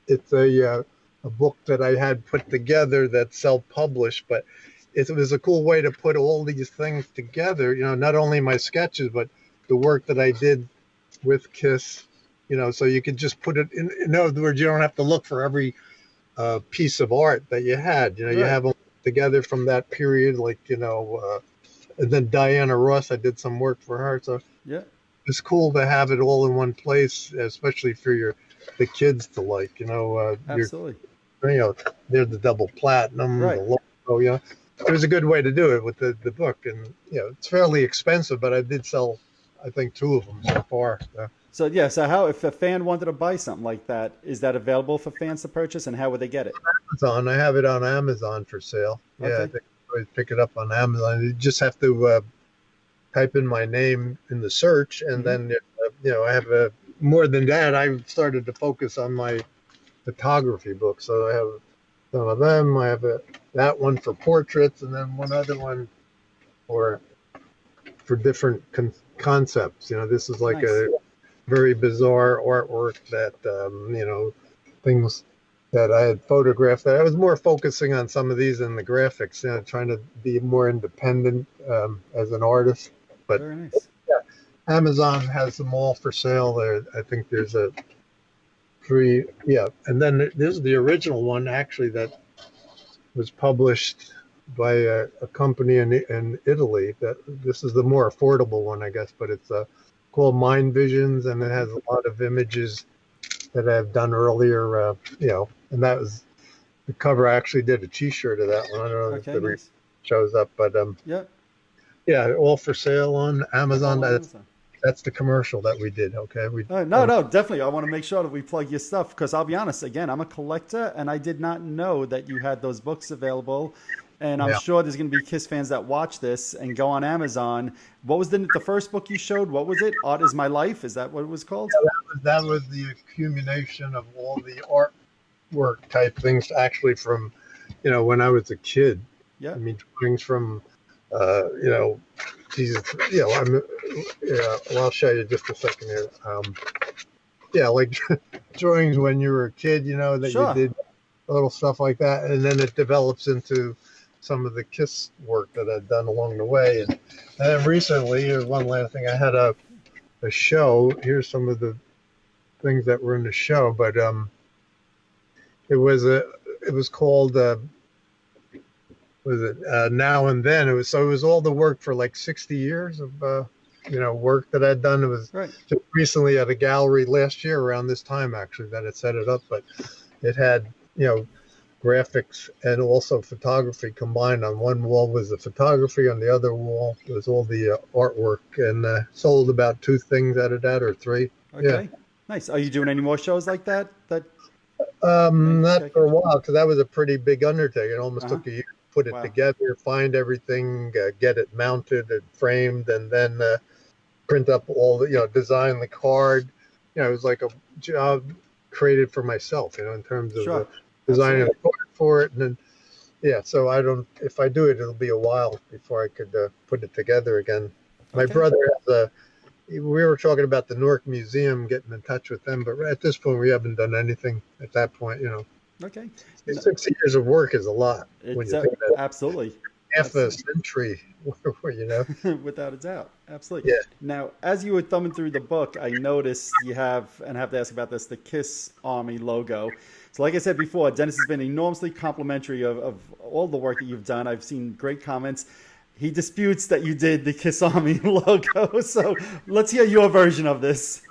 it's a book that I had put together that's self-published, but it was a cool way to put all these things together. Not only my sketches, but the work that I did with Kiss. So you could just put it in other words, you don't have to look for every piece of art that you had. You Right. have them together from that period, like and then Diana Ross, I did some work for her. So Yeah, it's cool to have it all in one place, especially for the kids to like. absolutely. You know they're the double platinum, the Right. logo. It was a good way to do it with the book, and it's fairly expensive, but I did sell, I think, two of them so far. So yeah, so how if a fan wanted to buy something like that, is that available for fans to purchase, and how would they get it? Amazon, I have it on Amazon for sale. Yeah, I Okay. think I always pick it up on Amazon. You just have to type in my name in the search, and Hmm. then I have more than that. I started to focus on my photography book, so I have some of them. I have that one for portraits, and then one other one for different concepts. This is like Nice. a very bizarre artwork that things that I had photographed. That I was more focusing on some of these in the graphics, trying to be more independent as an artist. But Very nice. yeah, Amazon has them all for sale. There, I think there's a free, yeah, and then there's the original one actually that was published by a company in Italy. That this is the more affordable one, I guess, but it's called Mind Visions, and it Okay. has a lot of images that I've done earlier. And that was the cover. I actually did a T-shirt of that one. I don't know if Okay. the Nice. shows up, but Yep. yeah, all for sale on Amazon. All on Amazon. That's the commercial that we did. Okay, we No, no, definitely. I want to make sure that we plug your stuff because I'll be honest. Again, I'm a collector, and I did not know that you had those books available. And I'm Yeah. sure there's going to be Kiss fans that watch this and go on Amazon. What was the first book you showed? What was it? Art is My Life? Is that what it was called? That was the accumulation of all the artwork type things, actually, from when I was a kid. Yeah. I mean, drawings from Jesus, well, I'll show you just a second here. Like drawings when you were a kid, that you Sure. did little stuff like that, and then it develops into some of the Kiss work that I've done along the way. And then recently, here's one last thing. I had a show. Here's some of the things that were in the show, but it was called was it Now and Then. It was all the work for like 60 years of work that I'd done. It was Right. just recently at a gallery last year around this time, actually, that it set it up, but it had graphics and also photography combined. On one wall was the photography, on the other wall was all the artwork, and sold about 2 things out of that, or 3. Okay. Nice. Are you doing any more shows like that? Not for a while, because that was a pretty big undertaking. It almost took a year to put it Wow. together, find everything, get it mounted and framed, and then print up all the, design the card. It was like a job created for myself, in terms of Sure. designing a Absolutely. card for it. And then, so if I do it, it'll be a while before I could put it together again. My Okay. brother has we were talking about the Newark Museum, getting in touch with them, but at this point, we haven't done anything at that point. Okay. 6 years of work is a lot when It's you think that absolutely. half a century, Without a doubt. Absolutely. Yeah. Now, as you were thumbing through the book, I noticed you have, and I have to ask about this, the Kiss Army logo. So like I said before, Dennis has been enormously complimentary of all the work that you've done. I've seen great comments. He disputes that you did the Kiss Army logo. So let's hear your version of this.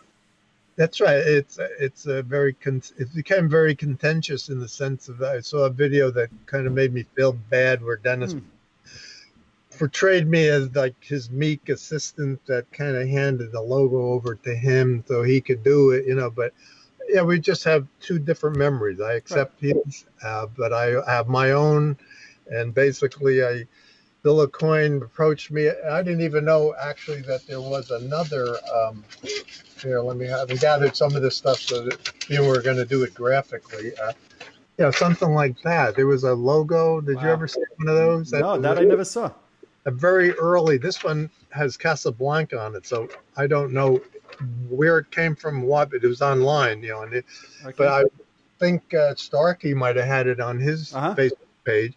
That's right. It's a it became very contentious in the sense of, I saw a video that kind of made me feel bad, where Dennis portrayed me as like his meek assistant that kind of handed the logo over to him so he could do it, but we just have 2 different memories. I accept his, but I have my own. And basically, Bill Aucoin approached me. I didn't even know actually that there was another. Here, I've gathered some of this stuff so that you were going to do it graphically. Something like that. There was a logo. Did you ever see one of those? No, that I never saw. A very early. This one has Casablanca on it, so I don't know where it came from. What, but it was online, and but I think Starkey might have had it on his Facebook page.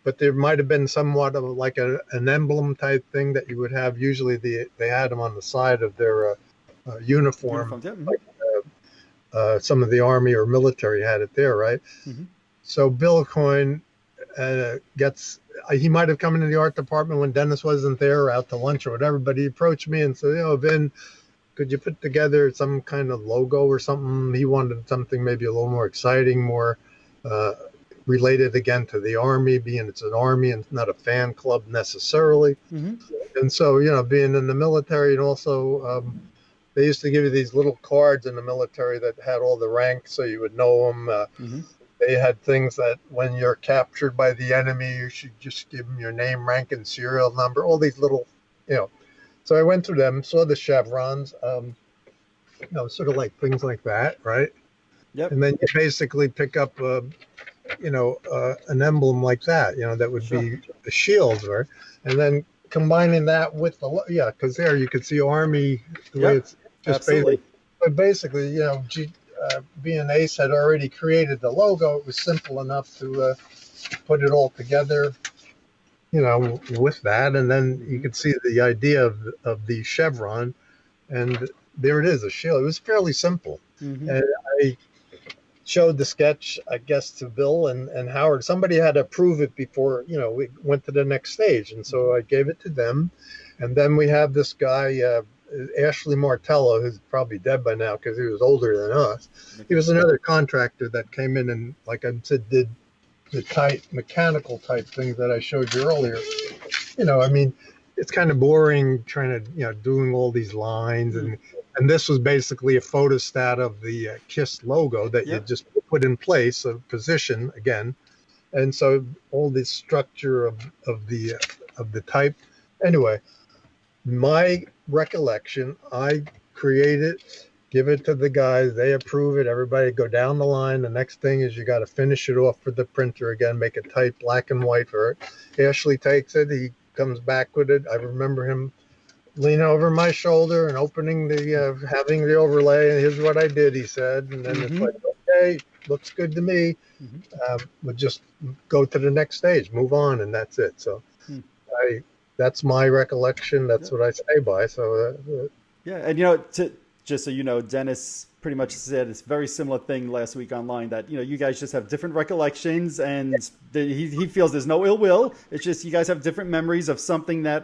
But there might have been somewhat of like an emblem type thing that you would have. Usually they had them on the side of their uniform. Like, some of the army or military had it there, right? Mm-hmm. So Bill Aucoin he might have come into the art department when Dennis wasn't there, or out to lunch or whatever, but he approached me and said, Vin, could you put together some kind of logo or something? He wanted something maybe a little more exciting, more related again to the army, being it's an army and not a fan club necessarily. Mm-hmm. And so, being in the military, and also they used to give you these little cards in the military that had all the ranks, so you would know them. They had things that when you're captured by the enemy, you should just give them your name, rank, and serial number, all these little, So I went through them, saw the chevrons, sort of like things like that, right? Yep. And then you basically pick up an emblem like that, that would be the shields, right? And then combining that with because there you could see Army, the way it's just basically, B&Ace had already created the logo. It was simple enough to put it all together, with that. And then you could see the idea of the chevron, and there it is, a shield. It was fairly simple. Mm-hmm. And I showed the sketch, I guess, to Bill and Howard. Somebody had to approve it before, we went to the next stage. And so I gave it to them. And then we have this guy, Ashley Martello, who's probably dead by now because he was older than us. He was another contractor that came in and, like I said, did the tight mechanical type things that I showed you earlier. It's kind of boring trying to, doing all these lines. And this was basically a photostat of the KISS logo that you just put in place, a position again. and so all this structure of the type. Anyway, my recollection, I create it, give it to the guys, they approve it, everybody go down the line. The next thing is you got to finish it off for the printer again, make it type black and white for it. Ashley takes it, he comes back with it. I remember him leaning over my shoulder and opening having the overlay, and here's what I did, he said. And then it's like, okay, looks good to me. We'll just go to the next stage, move on, and that's it. So that's my recollection. That's what I say by. So yeah, and just so you know, Dennis pretty much said it's a very similar thing last week online, that you guys just have different recollections, and he feels there's no ill will. It's just you guys have different memories of something that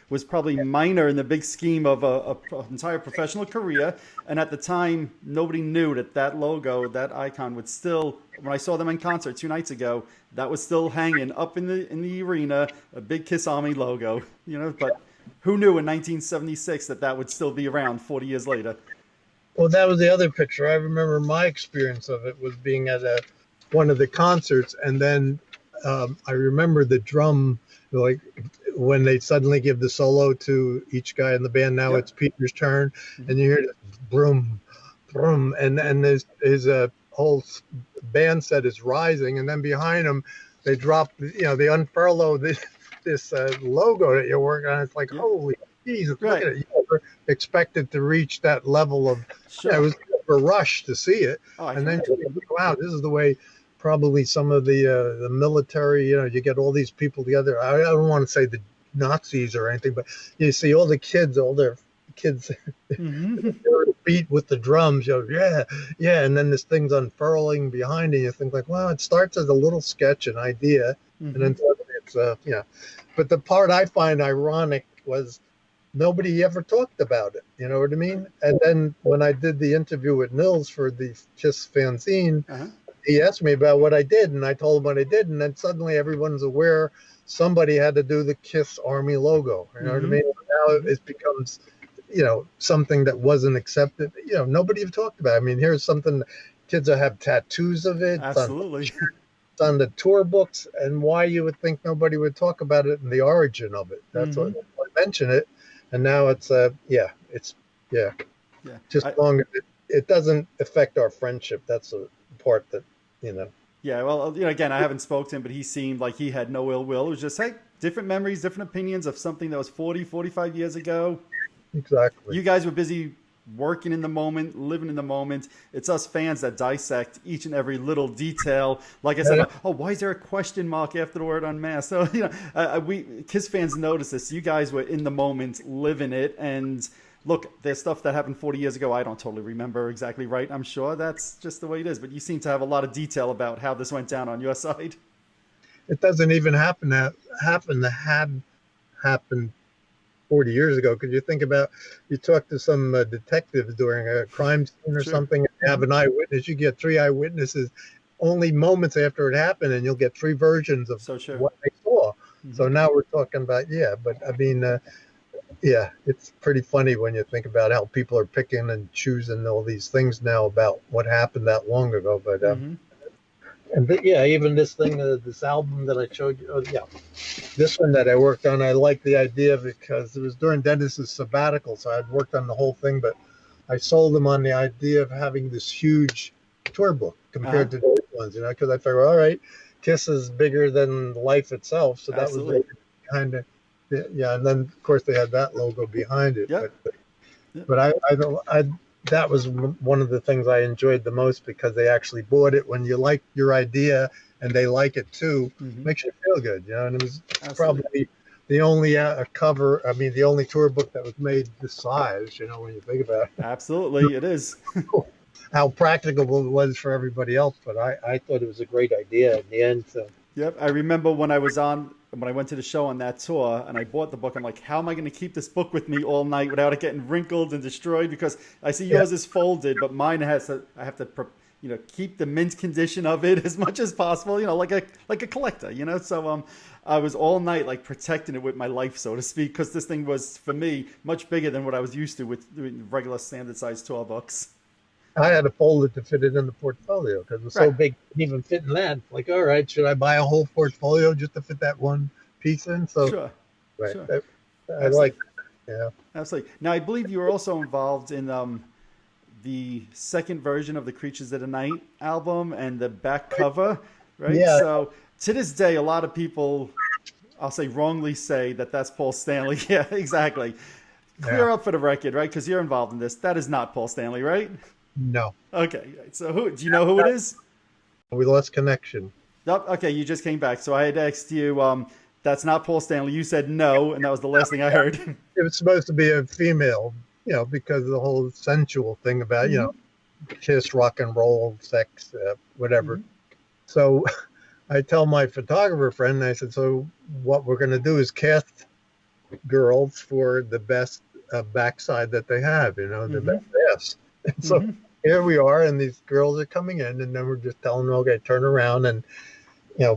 was probably minor in the big scheme of an entire professional career. And at the time, nobody knew that logo, that icon would still, when I saw them in concert 2 nights ago, that was still hanging up in the arena, a big Kiss Army logo, but who knew in 1976 that would still be around 40 years later? Well, that was the other picture. I remember my experience of it was being at one of the concerts, and then I remember the drum, like when they suddenly give the solo to each guy in the band. Now it's Peter's turn, and you hear this broom, broom, and his whole band set is rising, and then behind him they drop, they unfurl this logo that you're working on. It's like, holy Jesus, look at it. You never expected to reach that level of, it was a rush to see it. And then you think, wow, this is the way probably some of the military, you get all these people together. I don't want to say the Nazis or anything, but you see all their kids beat with the drums, yeah, and then this thing's unfurling behind you. You think like, wow, it starts as a little sketch, an idea, and then suddenly it's But the part I find ironic was nobody ever talked about it. You know what I mean? And then when I did the interview with Nils for the Kiss fanzine, he asked me about what I did, and I told him what I did, and then suddenly everyone's aware somebody had to do the Kiss Army logo. You know what I mean? Now it becomes, something that wasn't accepted. Nobody have talked about it. I mean, here's something, kids that have tattoos of it. Absolutely. It's on the tour books, and why you would think nobody would talk about it and the origin of it. That's what I mention it. And now it's just long as it doesn't affect our friendship. That's the part that, Yeah, well, again, I haven't spoken to him, but he seemed like he had no ill will. It was just, hey, different memories, different opinions of something that was 40, 45 years ago. Exactly. You guys were busy working in the moment, living in the moment. It's us fans that dissect each and every little detail. Like I said, why is there a question mark after the word unmasked? So, we Kiss fans notice this. You guys were in the moment, living it. And look, there's stuff that happened 40 years ago I don't totally remember exactly right. I'm sure that's just the way it is. But you seem to have a lot of detail about how this went down on your side. It doesn't even happen to had happened 40 years ago. Because you think about, you talk to some detectives during a crime scene or something, and you have an eyewitness, you get 3 eyewitnesses only moments after it happened, and you'll get 3 versions of what they saw. So now we're talking about, but I mean, it's pretty funny when you think about how people are picking and choosing all these things now about what happened that long ago. But even this thing, this album that I showed you, this one that I worked on, I liked the idea because it was during Dennis's sabbatical, so I'd worked on the whole thing, but I sold him on the idea of having this huge tour book compared to those ones, because I figured, all right, Kiss is bigger than life itself, so that was kind of, and then of course they had that logo behind it. But I that was one of the things I enjoyed the most, because they actually bought it. When you like your idea and they like it too, makes you feel good, and it was probably the only the only tour book that was made this size, when you think about it. Absolutely, it is. How practicable it was for everybody else, but I thought it was a great idea in the end. So. Yep, I remember when I went to the show on that tour and I bought the book, I'm like, how am I going to keep this book with me all night without it getting wrinkled and destroyed? Because I see yours is folded, but mine I have to keep the mint condition of it as much as possible, like a collector, So I was all night like protecting it with my life, so to speak, because this thing was, for me, much bigger than what I was used to with regular standard size tour books. I had to fold it to fit it in the portfolio because it was so Right. big, it didn't even fit in that. Like, all right, should I buy a whole portfolio just to fit that one piece in? So, Sure. right, Sure. I like, Absolutely. yeah, Absolutely. Now, I believe you were also involved in the second version of the Creatures of the Night album and the back cover, right? yeah, So to this day, a lot of people, I'll say, wrongly say that that's Paul Stanley. Yeah, exactly. yeah. Clear up for the record, right? Because you're involved in this. That is not Paul Stanley, right? No, Okay. So who do you know who it is? we lost connection. Oh, okay, you just came back. So I had asked you, that's not Paul Stanley. You said no, and that was the last thing I heard. It was supposed to be a female, because of the whole sensual thing about, Hmm. kiss, rock and roll, sex, whatever. Hmm. So I tell my photographer friend, I said, so what we're going to do is cast girls for the best backside that they have, the Hmm. best ass. And so Hmm. here we are, and these girls are coming in, and then we're just telling them, okay, turn around and,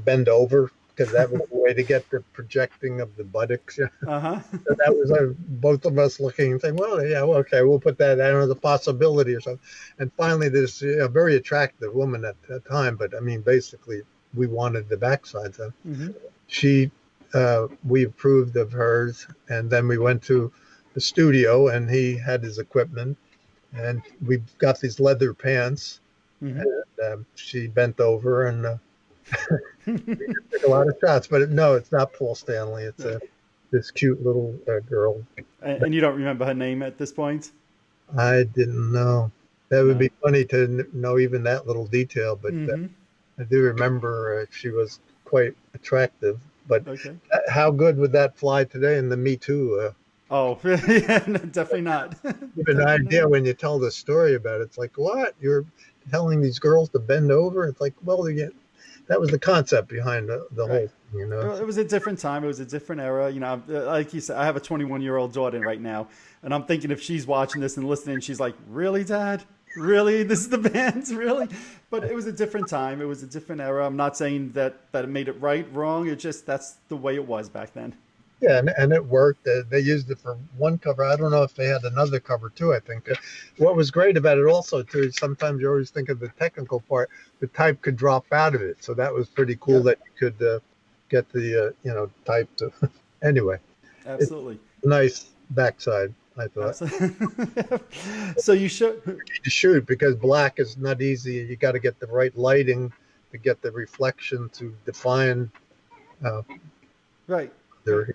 bend over, because that was the way to get the projecting of the buttocks. Uh-huh. So that was both of us looking and saying, well, yeah, well, okay, we'll put that down as a possibility or something. And finally, this very attractive woman at that time, but I mean, basically, we wanted the backside. So Hmm. she, we approved of hers, and then we went to the studio, and he had his equipment, and we got these leather pants, Hmm. and she bent over and took a lot of shots. But no, it's not Paul Stanley. It's this cute little girl. And you don't remember her name at this point? I didn't know. That would No. be funny to know even that little detail, but Hmm. I do remember she was quite attractive. But Okay. how good would that fly today in the Me Too? Oh, yeah, no, definitely not. Give an Definitely idea not. when you tell the story about it. It's like, what? You're telling these girls to bend over? It's like, well, that was the concept behind the Right. whole thing. Well, it was a different time. It was a different era. Like you said, I have a 21-year-old daughter right now, and I'm thinking if she's watching this and listening, she's like, "Really, Dad? Really? This is the band? Really?" But it was a different time. It was a different era. I'm not saying that it made it right, wrong. It just that's the way it was back then. Yeah, and it worked. They used it for one cover. I don't know if they had another cover too. I think what was great about it also too is sometimes you always think of the technical part. The type could drop out of it, so that was pretty cool Yep, that you could get the type to. Anyway, it's absolutely, a nice backside. I thought absolutely. So you should, to shoot because black is not easy. You got to get the right lighting to get the reflection to define uh, right, right. their.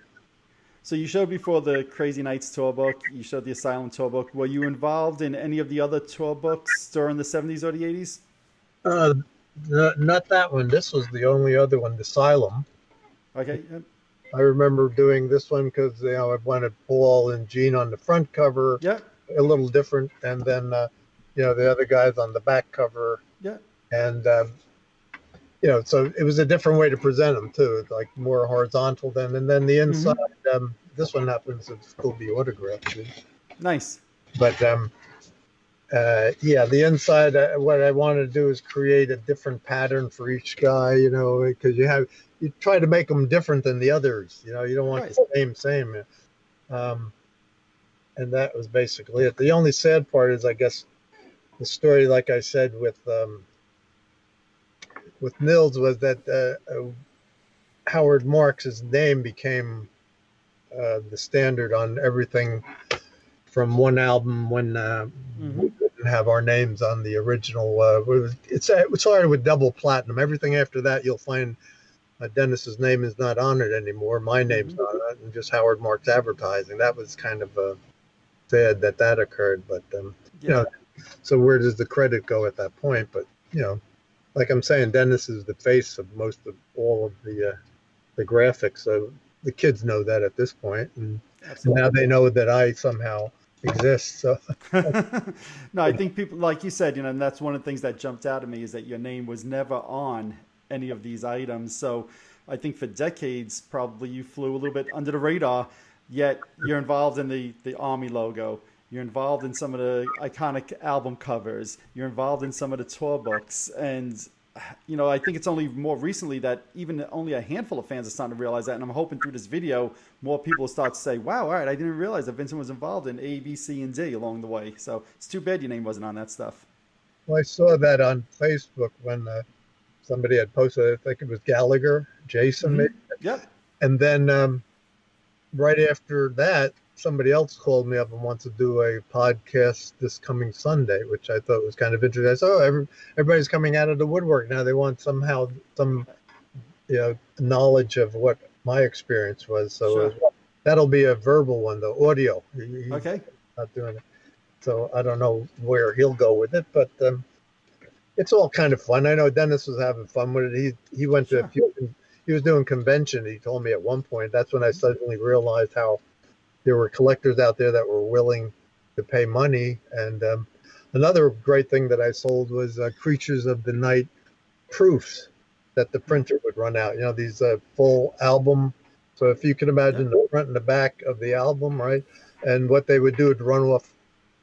So you showed before the Crazy Nights tour book. You showed the Asylum tour book. Were you involved in any of the other tour books during the 70s or the 80s? Uh, Not that one. This was the only other one, the Asylum. Okay. Yep. I remember doing this one because I wanted Paul and Gene on the front cover, Yep. a little different, and then the other guys on the back cover, Yep. and so it was a different way to present them too. It's like more horizontal and then the inside. Hmm. This one happens to still be autographed too. Nice. But yeah, the inside. What I wanted to do is create a different pattern for each guy. Because you try to make them different than the others. You don't want Right. the same. Um, and that was basically it. The only sad part is, I guess, the story, like I said, with Nils was that Howard Marks' name became the standard on everything from one album when we Hmm. didn't have our names on the original. It started with double platinum. Everything after that, you'll find Dennis's name is not on it anymore. My name's Hmm. not on it, and just Howard Marks Advertising. That was kind of sad that occurred. But Yeah. so where does the credit go at that point? But like I'm saying, Dennis is the face of most of all of the graphics. So the kids know that at this point, and now Absolutely. they know that I somehow exist. So No, I think people, like you said, and that's one of the things that jumped out at me is that your name was never on any of these items. So I think for decades, probably you flew a little bit under the radar, yet you're involved in the Army logo. You're involved in some of the iconic album covers. You're involved in some of the tour books. And, I think it's only more recently that even only a handful of fans are starting to realize that. And I'm hoping through this video, more people will start to say, wow, all right, I didn't realize that Vincent was involved in A, B, C, and D along the way. So it's too bad your name wasn't on that stuff. Well, I saw that on Facebook when somebody had posted, I think it was Gallagher, Jason, maybe. Yep. And then right after that, somebody else called me up and wants to do a podcast this coming Sunday, which I thought was kind of interesting. I said, oh, everybody's coming out of the woodwork now. They want somehow some knowledge of what my experience was. So Sure. that'll be a verbal one, though, audio. Okay. Not doing it. So I don't know where he'll go with it, but it's all kind of fun. I know Dennis was having fun with it. He went to a few. He was doing convention. He told me at one point. That's when I suddenly realized how there were collectors out there that were willing to pay money. And another great thing that I sold was Creatures of the Night proofs that the printer would run out. These full album. So if you can imagine the front and the back of the album, right? And what they would do would run off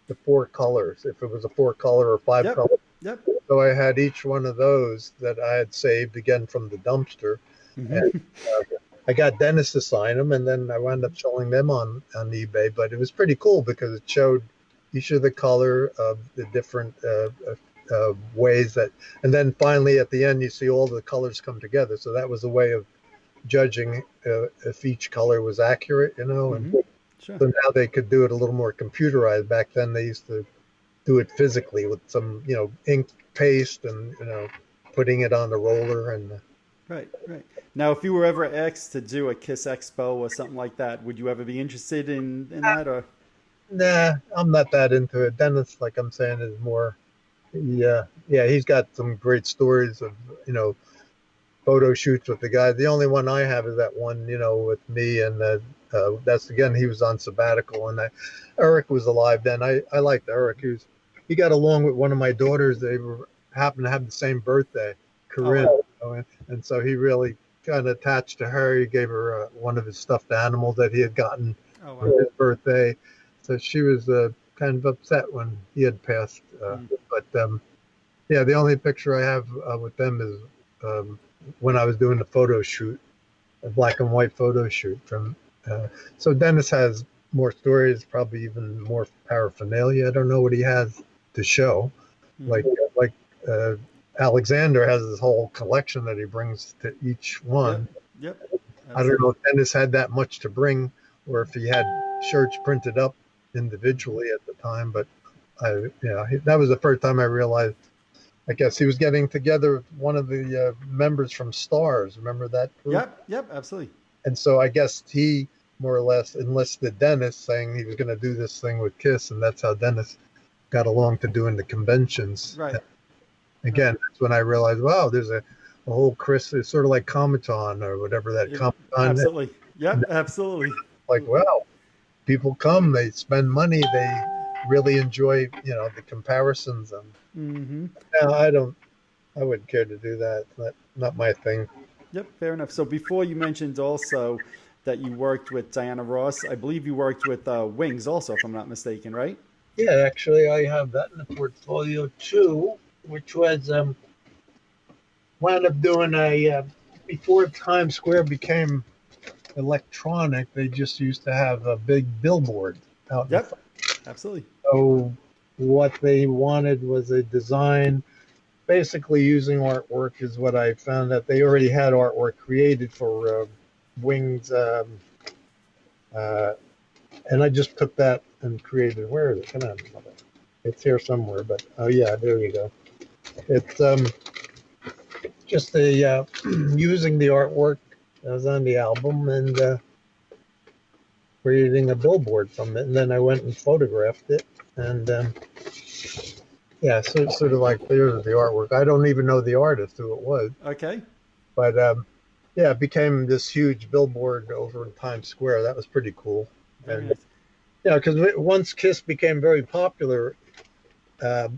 the 4 colors, if it was a 4-color or 5-color. Yep. So I had each one of those that I had saved again from the dumpster. And I got Dennis to sign them, and then I wound up selling them on eBay. But it was pretty cool because it showed each of the color of the different ways that, and then finally at the end you see all the colors come together. So that was a way of judging if each color was accurate, and Sure. so now they could do it a little more computerized. Back then they used to do it physically with some, ink paste and, putting it on the roller. And Right. Now, if you were ever asked to do a Kiss Expo or something like that, would you ever be interested in that? Or nah, I'm not that into it. Dennis, like I'm saying, is more, he's got some great stories of, photo shoots with the guys. The only one I have is that one, with me, and that's again, he was on sabbatical, and Eric was alive then. I liked Eric. He got along with one of my daughters. They happened to have the same birthday, Corinne, and so he really kind of attached to her. He gave her one of his stuffed animals that he had gotten for his birthday. So she was kind of upset when he had passed. But the only picture I have with them is when I was doing the photo shoot, a black and white photo shoot from. So Dennis has more stories, probably even more paraphernalia. I don't know what he has to show. Like Alexander has this whole collection that he brings to each one. Yep. I don't know if Dennis had that much to bring, or if he had shirts printed up individually at the time. But that was the first time I realized. I guess he was getting together with one of the members from Stars. Remember that group? Yep, absolutely. And so I guess he more or less enlisted Dennis, saying he was going to do this thing with Kiss, and that's how Dennis got along to doing the conventions. Right. Again, that's when I realized, wow, there's a whole Chris. It's sort of like Comic-Con or whatever that Comic-Con. Absolutely. Yep, absolutely. Like, wow, people come, they spend money, they really enjoy, the comparisons. I wouldn't care to do that. It's not my thing. Yep, fair enough. So before you mentioned also that you worked with Diana Ross, I believe you worked with Wings also, if I'm not mistaken, right? Yeah, actually, I have that in the portfolio too, which was wound up doing before Times Square became electronic. They just used to have a big billboard out. Yep, absolutely. So what they wanted was a design. Basically, using artwork is what I found that they already had artwork created for Wings, and I just took that and created. Where is it? Come on, it's here somewhere. But oh yeah, there you go. It's just using the artwork that was on the album and creating a billboard from it, and then I went and photographed it and. So it's sort of like there's the artwork. I don't even know the artist who it was. Okay. But it became this huge billboard over in Times Square. That was pretty cool. And nice. Because once Kiss became very popular, the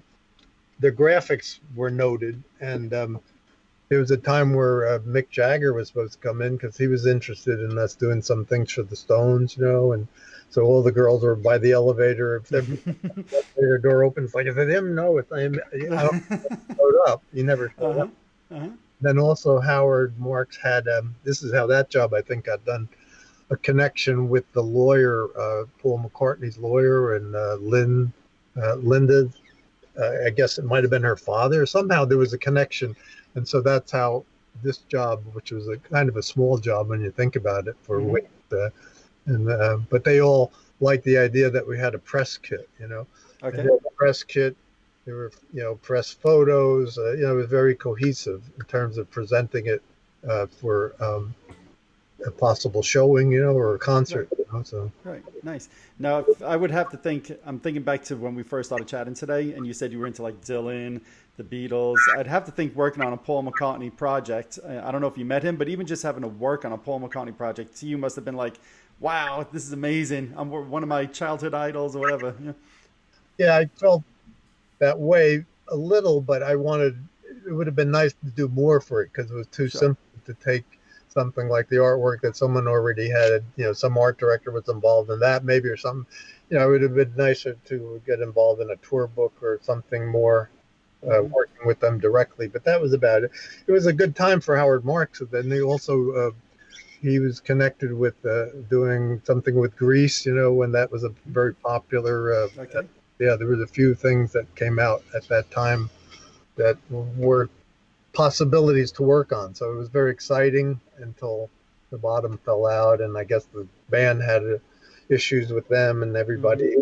graphics were noted, and there was a time where Mick Jagger was supposed to come in because he was interested in us doing some things for the Stones, and so all the girls were by the elevator. If their door opens, like, is it him? No, it's him. I don't showed up. He never showed up. Then also Howard Marks had, this is how that job I think got done, a connection with the lawyer, Paul McCartney's lawyer, and Linda I guess it might have been her father. Somehow there was a connection, and so that's how this job, which was a kind of a small job when you think about it, for Mm-hmm. weight, but they all liked the idea that we had a press kit, and Okay. then the press kit. There were, press photos. It was very cohesive in terms of presenting it for a possible showing, or a Right. concert. So Right. Nice. Now, I would have to think, I'm thinking back to when we first started chatting today, and you said you were into like Dylan, the Beatles. I'd have to think working on a Paul McCartney project. I don't know if you met him, but even just having to work on a Paul McCartney project to you must have been like, wow, this is amazing. I'm one of my childhood idols or whatever. Yeah. yeah, I felt that way a little, but it would have been nice to do more for it because it was too Sure. simple to take something like the artwork that someone already had, some art director was involved in that maybe or something. It would have been nicer to get involved in a tour book or something more, Hmm. working with them directly. But that was about it. It was a good time for Howard Marks. And then he was connected with doing something with Grease, when that was a very popular. Okay. Yeah, there was a few things that came out at that time that were possibilities to work on. So it was very exciting until the bottom fell out, and I guess the band had issues with them and Hmm. everybody.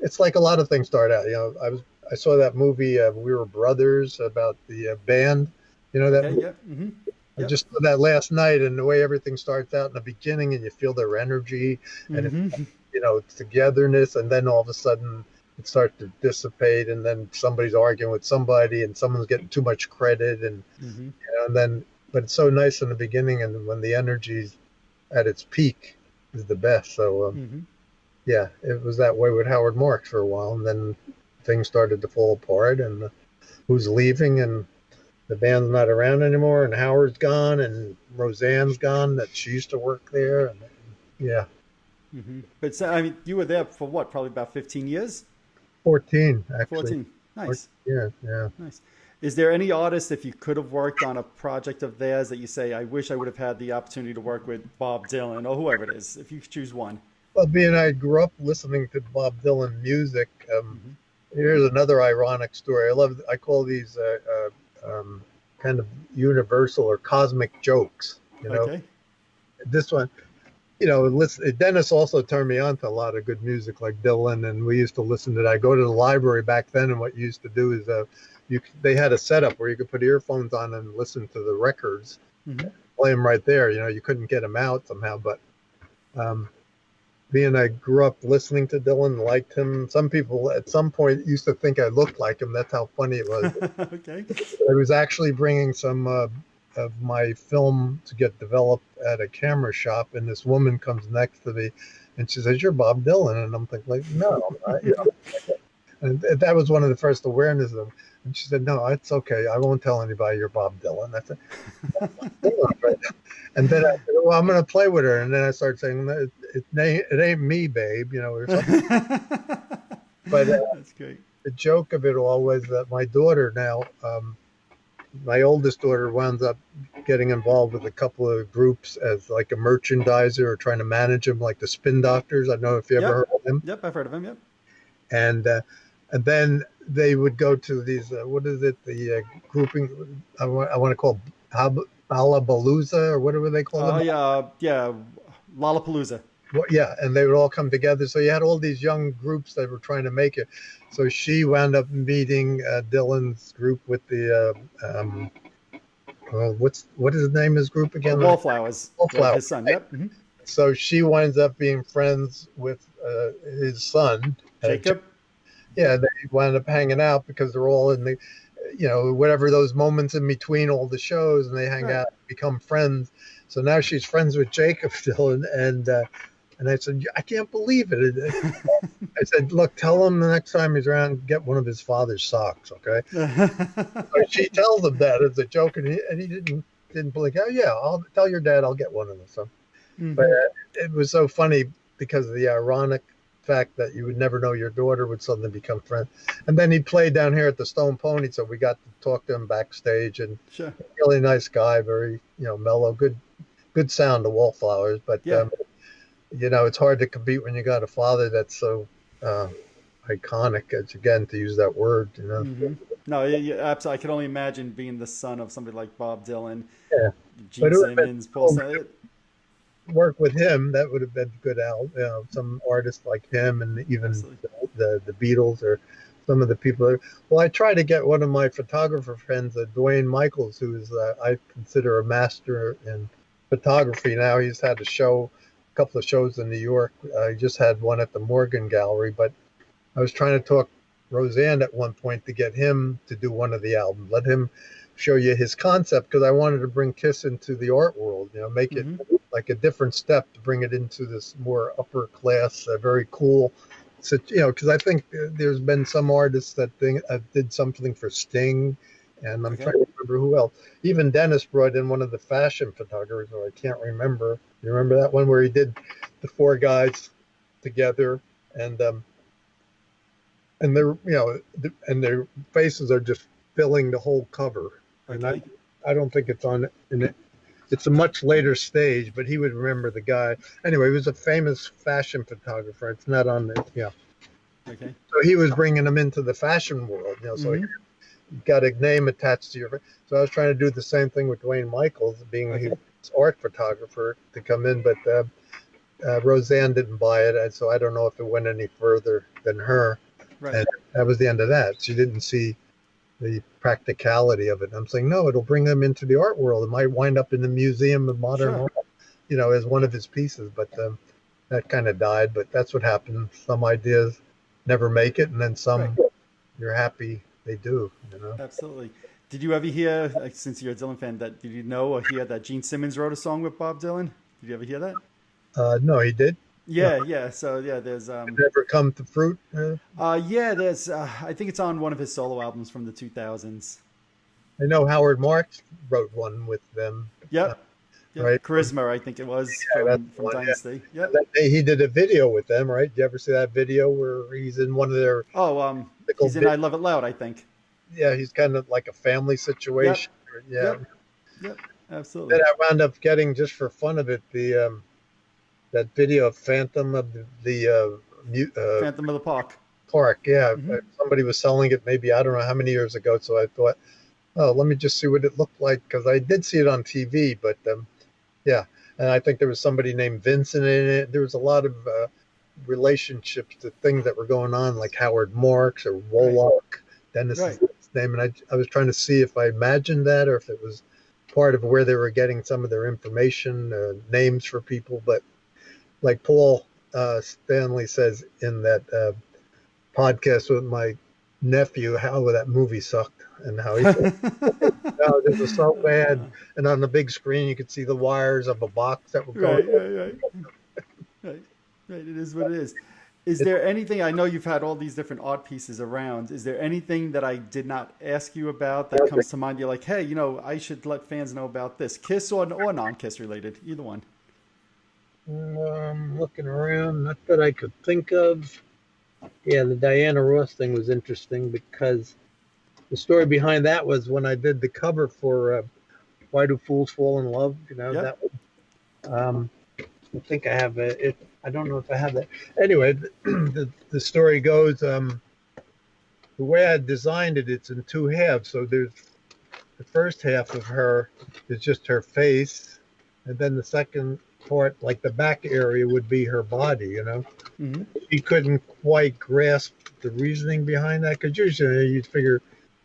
It's like a lot of things start out. I saw that movie We Were Brothers about the band. That Okay. movie? Yep. Hmm. I Yep. just saw that last night, and the way everything starts out in the beginning, and you feel their energy, and Hmm. togetherness, and then all of a sudden it starts to dissipate, and then somebody's arguing with somebody, and someone's getting too much credit, and Hmm. and then but it's so nice in the beginning, and when the energy's at its peak, is the best. So Hmm. yeah, it was that way with Howard Marks for a while, and then things started to fall apart, and who's leaving, and the band's not around anymore, and Howard's gone, and Roseanne's gone. That she used to work there, and yeah, Hmm. But so, I mean, you were there for what? Probably about 15 years? 14 actually. 14. 14 Nice. years, yeah. Nice. Is there any artist, if you could have worked on a project of theirs, that you say, I wish I would have had the opportunity to work with Bob Dylan or whoever it is, if you could choose one? Well, being I grew up listening to Bob Dylan music, Hmm. here's another ironic story. I call these kind of universal or cosmic jokes. Okay. This one, Dennis also turned me on to a lot of good music like Dylan, and we used to listen to that. I go to the library back then, and what you used to do is they had a setup where you could put earphones on and listen to the records, Hmm. play them right there. You couldn't get them out somehow, but um, being I grew up listening to Dylan, liked him. Some people at some point used to think I looked like him. That's how funny it was. Okay. I was actually bringing some of my film to get developed at a camera shop, and this woman comes next to me, and she says, "You're Bob Dylan," and I'm thinking, like, no, I'm not, And that was one of the first awareness of. And she said, "No, it's okay. I won't tell anybody you're Bob Dylan." I said, "Right." And then I said, "Well, I'm going to play with her." And then I started saying, it ain't me, babe," or something. But That's great. the joke of it all was that my daughter now, my oldest daughter, wound up getting involved with a couple of groups as like a merchandiser or trying to manage them, like the Spin Doctors. I don't know if you ever Yep. heard of them. Yep. I've heard of him. Yep. And and then they would go to these what is it, the grouping I want to call Balabalooza, or whatever they call Oh, them. yeah. Yeah. Lollapalooza. Well, yeah, and they would all come together. So you had all these young groups that were trying to make it. So she wound up meeting Dylan's group with the what is the name of his group again? Wallflowers. Wallflower. His son. Yep. Hmm. So she winds up being friends with his son. Jacob. Yeah, they wound up hanging out because they're all in the, whatever those moments in between all the shows, and they hang Right. out, become friends. So now she's friends with Jacob still, and I said, I can't believe it. I said, look, tell him the next time he's around, get one of his father's socks, okay? So she tells him that as a joke, and he didn't blink. Oh yeah, I'll tell your dad I'll get one of them. So, but Hmm. it was so funny because of the ironic fact that you would never know your daughter would suddenly become friends. And then he played down here at the Stone Pony, so we got to talk to him backstage, and Sure. really nice guy, very mellow, good sound to Wallflowers. But Yeah. it's hard to compete when you got a father that's so uh, iconic, as again to use that word, you know. Hmm. No, absolutely. I can only imagine being the son of somebody like Bob Dylan, Yeah, but Gene it would have been Simmons, Paul. cool to work with him. That would have been good. You know, some artists like him, and even Absolutely. the Beatles or some of the people. Well, I try to get one of my photographer friends, Dwayne Michaels, who is I consider a master in photography. Now he's had a couple of shows in New York. He just had one at the Morgan Gallery, but I was trying to talk Roseanne at one point to get him to do one of the albums. Let him show you his concept because I wanted to bring Kiss into the art world. You know, make it Hmm. like a different step to bring it into this more upper class, very cool. So, you know, because I think there's been some artists that did something for Sting, and I'm Okay. trying to remember who else. Even Dennis brought in one of the fashion photographers, or I can't remember. You remember that one where he did the four guys together, and they're and their faces are just filling the whole cover. And Okay. I don't think it's on in it. It's a much later stage, but he would remember the guy. Anyway, he was a famous fashion photographer. It's not on it. Yeah. Okay. So he was bringing him into the fashion world. You know, so he Hmm. got a name attached to your. So I was trying to do the same thing with Dwayne Michaels, being his Okay. art photographer to come in, but Roseanne didn't buy it, and so I don't know if it went any further than her. Right. And that was the end of that. She didn't see the practicality of it. I'm saying, no, it'll bring them into the art world. It might wind up in the Museum of Modern Sure. Art, you know, as one of his pieces. But that kind of died. But that's what happened. Some ideas never make it, and then Right. some you're happy they do, you know. Absolutely. Did you ever hear, like, since you're a Dylan fan, that did you know or hear that Gene Simmons wrote a song with Bob Dylan? Did you ever hear that? No, he did. No, Yeah, yeah. So yeah, there's it never come to fruit. yeah, there's I think it's on one of his solo albums from the 2000s. I know Howard Marks wrote one with them, Yep. Yep. right? Charisma, I think it was Yeah, that's the from one. Yeah. Dynasty. Yep. He did a video with them, right? Did you ever see that video where he's in one of their Oh, mythical he's in bit? I Love It Loud, I think. Yeah, he's kind of like a family Yep. situation. Yeah. Yep. Yep. Then Absolutely. I wound up getting, just for fun of it, the that video of Phantom of the Phantom of the Park. park. Yeah, Hmm. somebody was selling it maybe I don't know how many years ago. So I thought, oh, let me just see what it looked like because I did see it on TV. But yeah, and I think there was somebody named Vincent in it. There was a lot of relationships to things that were going on, like Howard Marks or Right. Woloch, Dennis's Right. name. And I was trying to see if I imagined that or if it was part of where they were getting some of their information, names for people. But like Paul Stanley says in that podcast with my nephew, how that movie sucked and how he said, no, this was so bad. And on the big screen, you could see the wires of a box that were going. Right. Right. Right. Right. Right. It is what it is. Is It, there anything, I know you've had all these different art pieces around. Is there anything that I did not ask you about that comes to mind? You're like, hey, I should let fans know about this. Kiss or non-Kiss related, either one. looking around, not that I could think of. Yeah, the Diana Ross thing was interesting because the story behind that was when I did the cover for Why Do Fools Fall in Love? You know, Yep. that I think I have it. I don't know if I have that. Anyway, the story goes the way I designed it, it's in two halves. So there's the first half of her is just her face, and then the second part, like the back area, would be her body, you know. Hmm. He couldn't quite grasp the reasoning behind that because usually you'd figure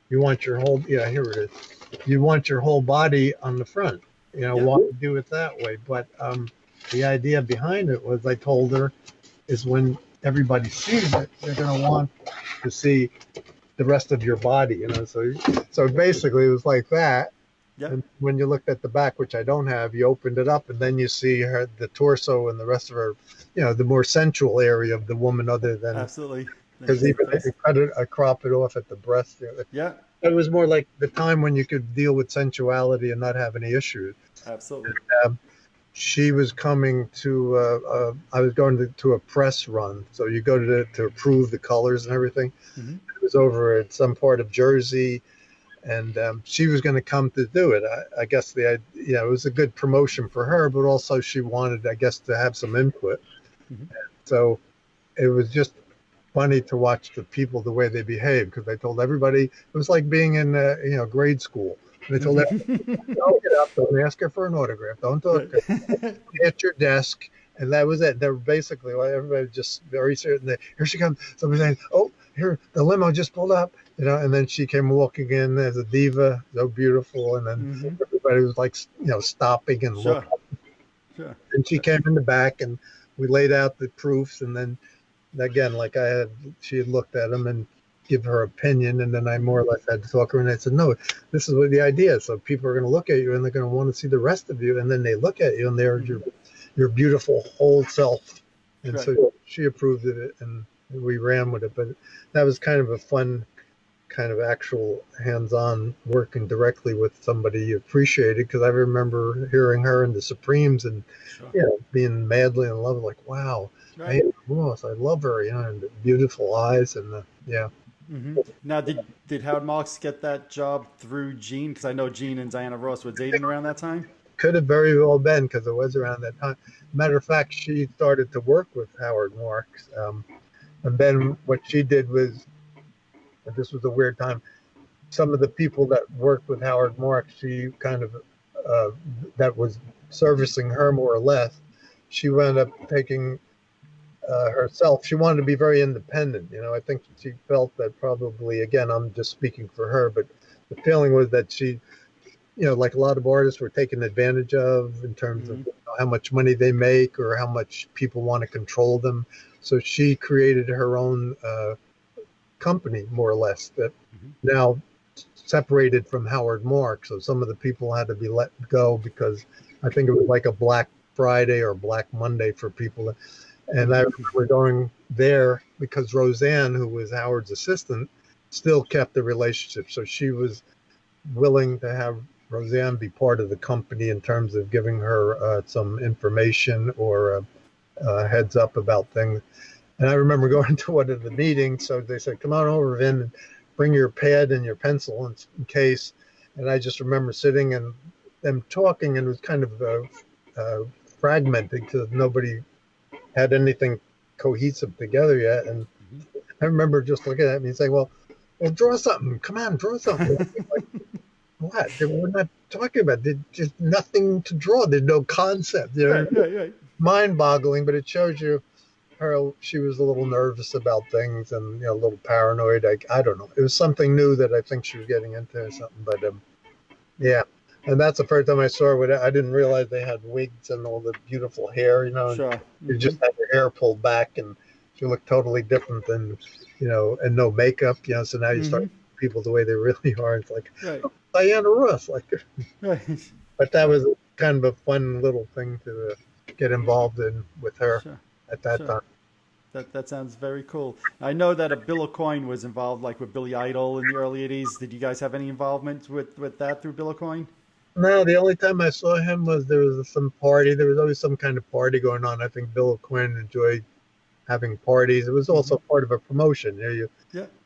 you want your whole, yeah, here it is. You want your whole body on the front, you know, Yep. why do it that way? But the idea behind it was I told her is when everybody sees it, they're going to want to see the rest of your body, you know. So basically it was like that. Yep. And when you looked at the back, which I don't have, you opened it up and then you see her, the torso and the rest of her, you know, the more sensual area of the woman other than, Absolutely. Then because just the even if face. you cut it, I crop it off at the breast. You know, Yeah. it was more like the time when you could deal with sensuality and not have any issues. Absolutely. Um, she was coming to, I was going to a press run. So you go to approve the colors and everything. Hmm. It was over at some part of Jersey. And she was going to come to do it. I guess it was a good promotion for her, but also she wanted, I guess, to have some input. Hmm. So it was just funny to watch the people the way they behave, because they told everybody it was like being in grade school. They told everybody, don't get up, don't ask her for an autograph, don't talk to Right. her, at your desk, and that was it. They were basically, well, everybody was just very certain that here she comes. Somebody saying, "Oh, here the limo just pulled up," and then she came walking in as a diva, so beautiful, and then Mm-hmm. everybody was like, stopping and Sure. looking. Sure. And she came in the back, and we laid out the proofs, and then again, like she had looked at them and give her opinion, and then I more or less had to talk her, and I said, no, this is what the idea is. So people are going to look at you, and they're going to want to see the rest of you, and then they look at you, and they're your beautiful whole self. And Right. so she approved of it, and we ran with it. But that was kind of a fun, kind of actual hands-on working directly with somebody you appreciated, because I remember hearing her in the Supremes and Sure. being madly in love, like, wow, Right. I Ross, I love her, and the beautiful eyes, and yeah. Mm-hmm. Now, did Howard Marks get that job through Gene? Because I know Gene and Diana Ross were dating around that time. Could have very well been, because it was around that time. Matter of fact, she started to work with Howard Marks, and then what she did was, this was a weird time. Some of the people that worked with Howard Marks, she kind of that was servicing her more or less. She wound up taking herself. She wanted to be very independent. I think she felt that probably, again, I'm just speaking for her, but the feeling was that she, like a lot of artists, were taken advantage of in terms of how much money they make or how much people want to control them. So she created her own company, more or less, that now separated from Howard Marks. So some of the people had to be let go, because I think it was like a Black Friday or Black Monday for people. And I remember going there because Roseanne, who was Howard's assistant, still kept the relationship. So she was willing to have Roseanne be part of the company in terms of giving her some information or heads up about things. And I remember going to one of the meetings. So they said, come on over, Vin, and bring your pad and your pencil in case. And I just remember sitting and them talking, and it was kind of fragmented because nobody had anything cohesive together yet. And I remember just looking at me and saying, well, draw something. Come on, draw something. Like, what? We're not talking about. There's just nothing to draw. There's no concept. Right. Mind boggling, but it shows you she was a little nervous about things and a little paranoid. I don't know. It was something new that I think she was getting into or something. But yeah. And that's the first time I saw her. I didn't realize they had wigs and all the beautiful hair, Sure. You just had her hair pulled back, and she looked totally different than, and no makeup, So now you start people the way they really are. It's like, Right. oh, Diana Ross, like. Right. But that was kind of a fun little thing to get involved in with her at that time. That sounds very cool. I know that Bill Aucoin was involved, like with Billy Idol in the early '80s. Did you guys have any involvement with that through Bill Aucoin? No, the only time I saw him was there was some party. There was always some kind of party going on. I think Bill Aucoin enjoyed having parties. It was also part of a promotion. You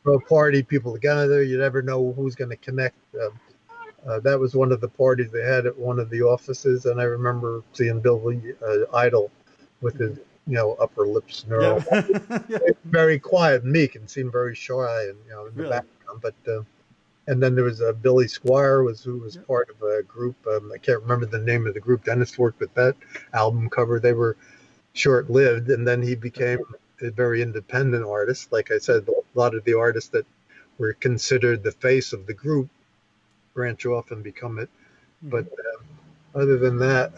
throw a party, people together. You never know who's going to connect. That was one of the parties they had at one of the offices, and I remember seeing Billy Idol with his upper lip snarl. Very quiet, meek, and seemed very shy, and in the background. But and then there was Billy Squier, who was part of a group. I can't remember the name of the group. Dennis worked with that album cover. They were short-lived, and then he became a very independent artist. Like I said, a lot of the artists that were considered the face of the group branch off and become it. But other than that,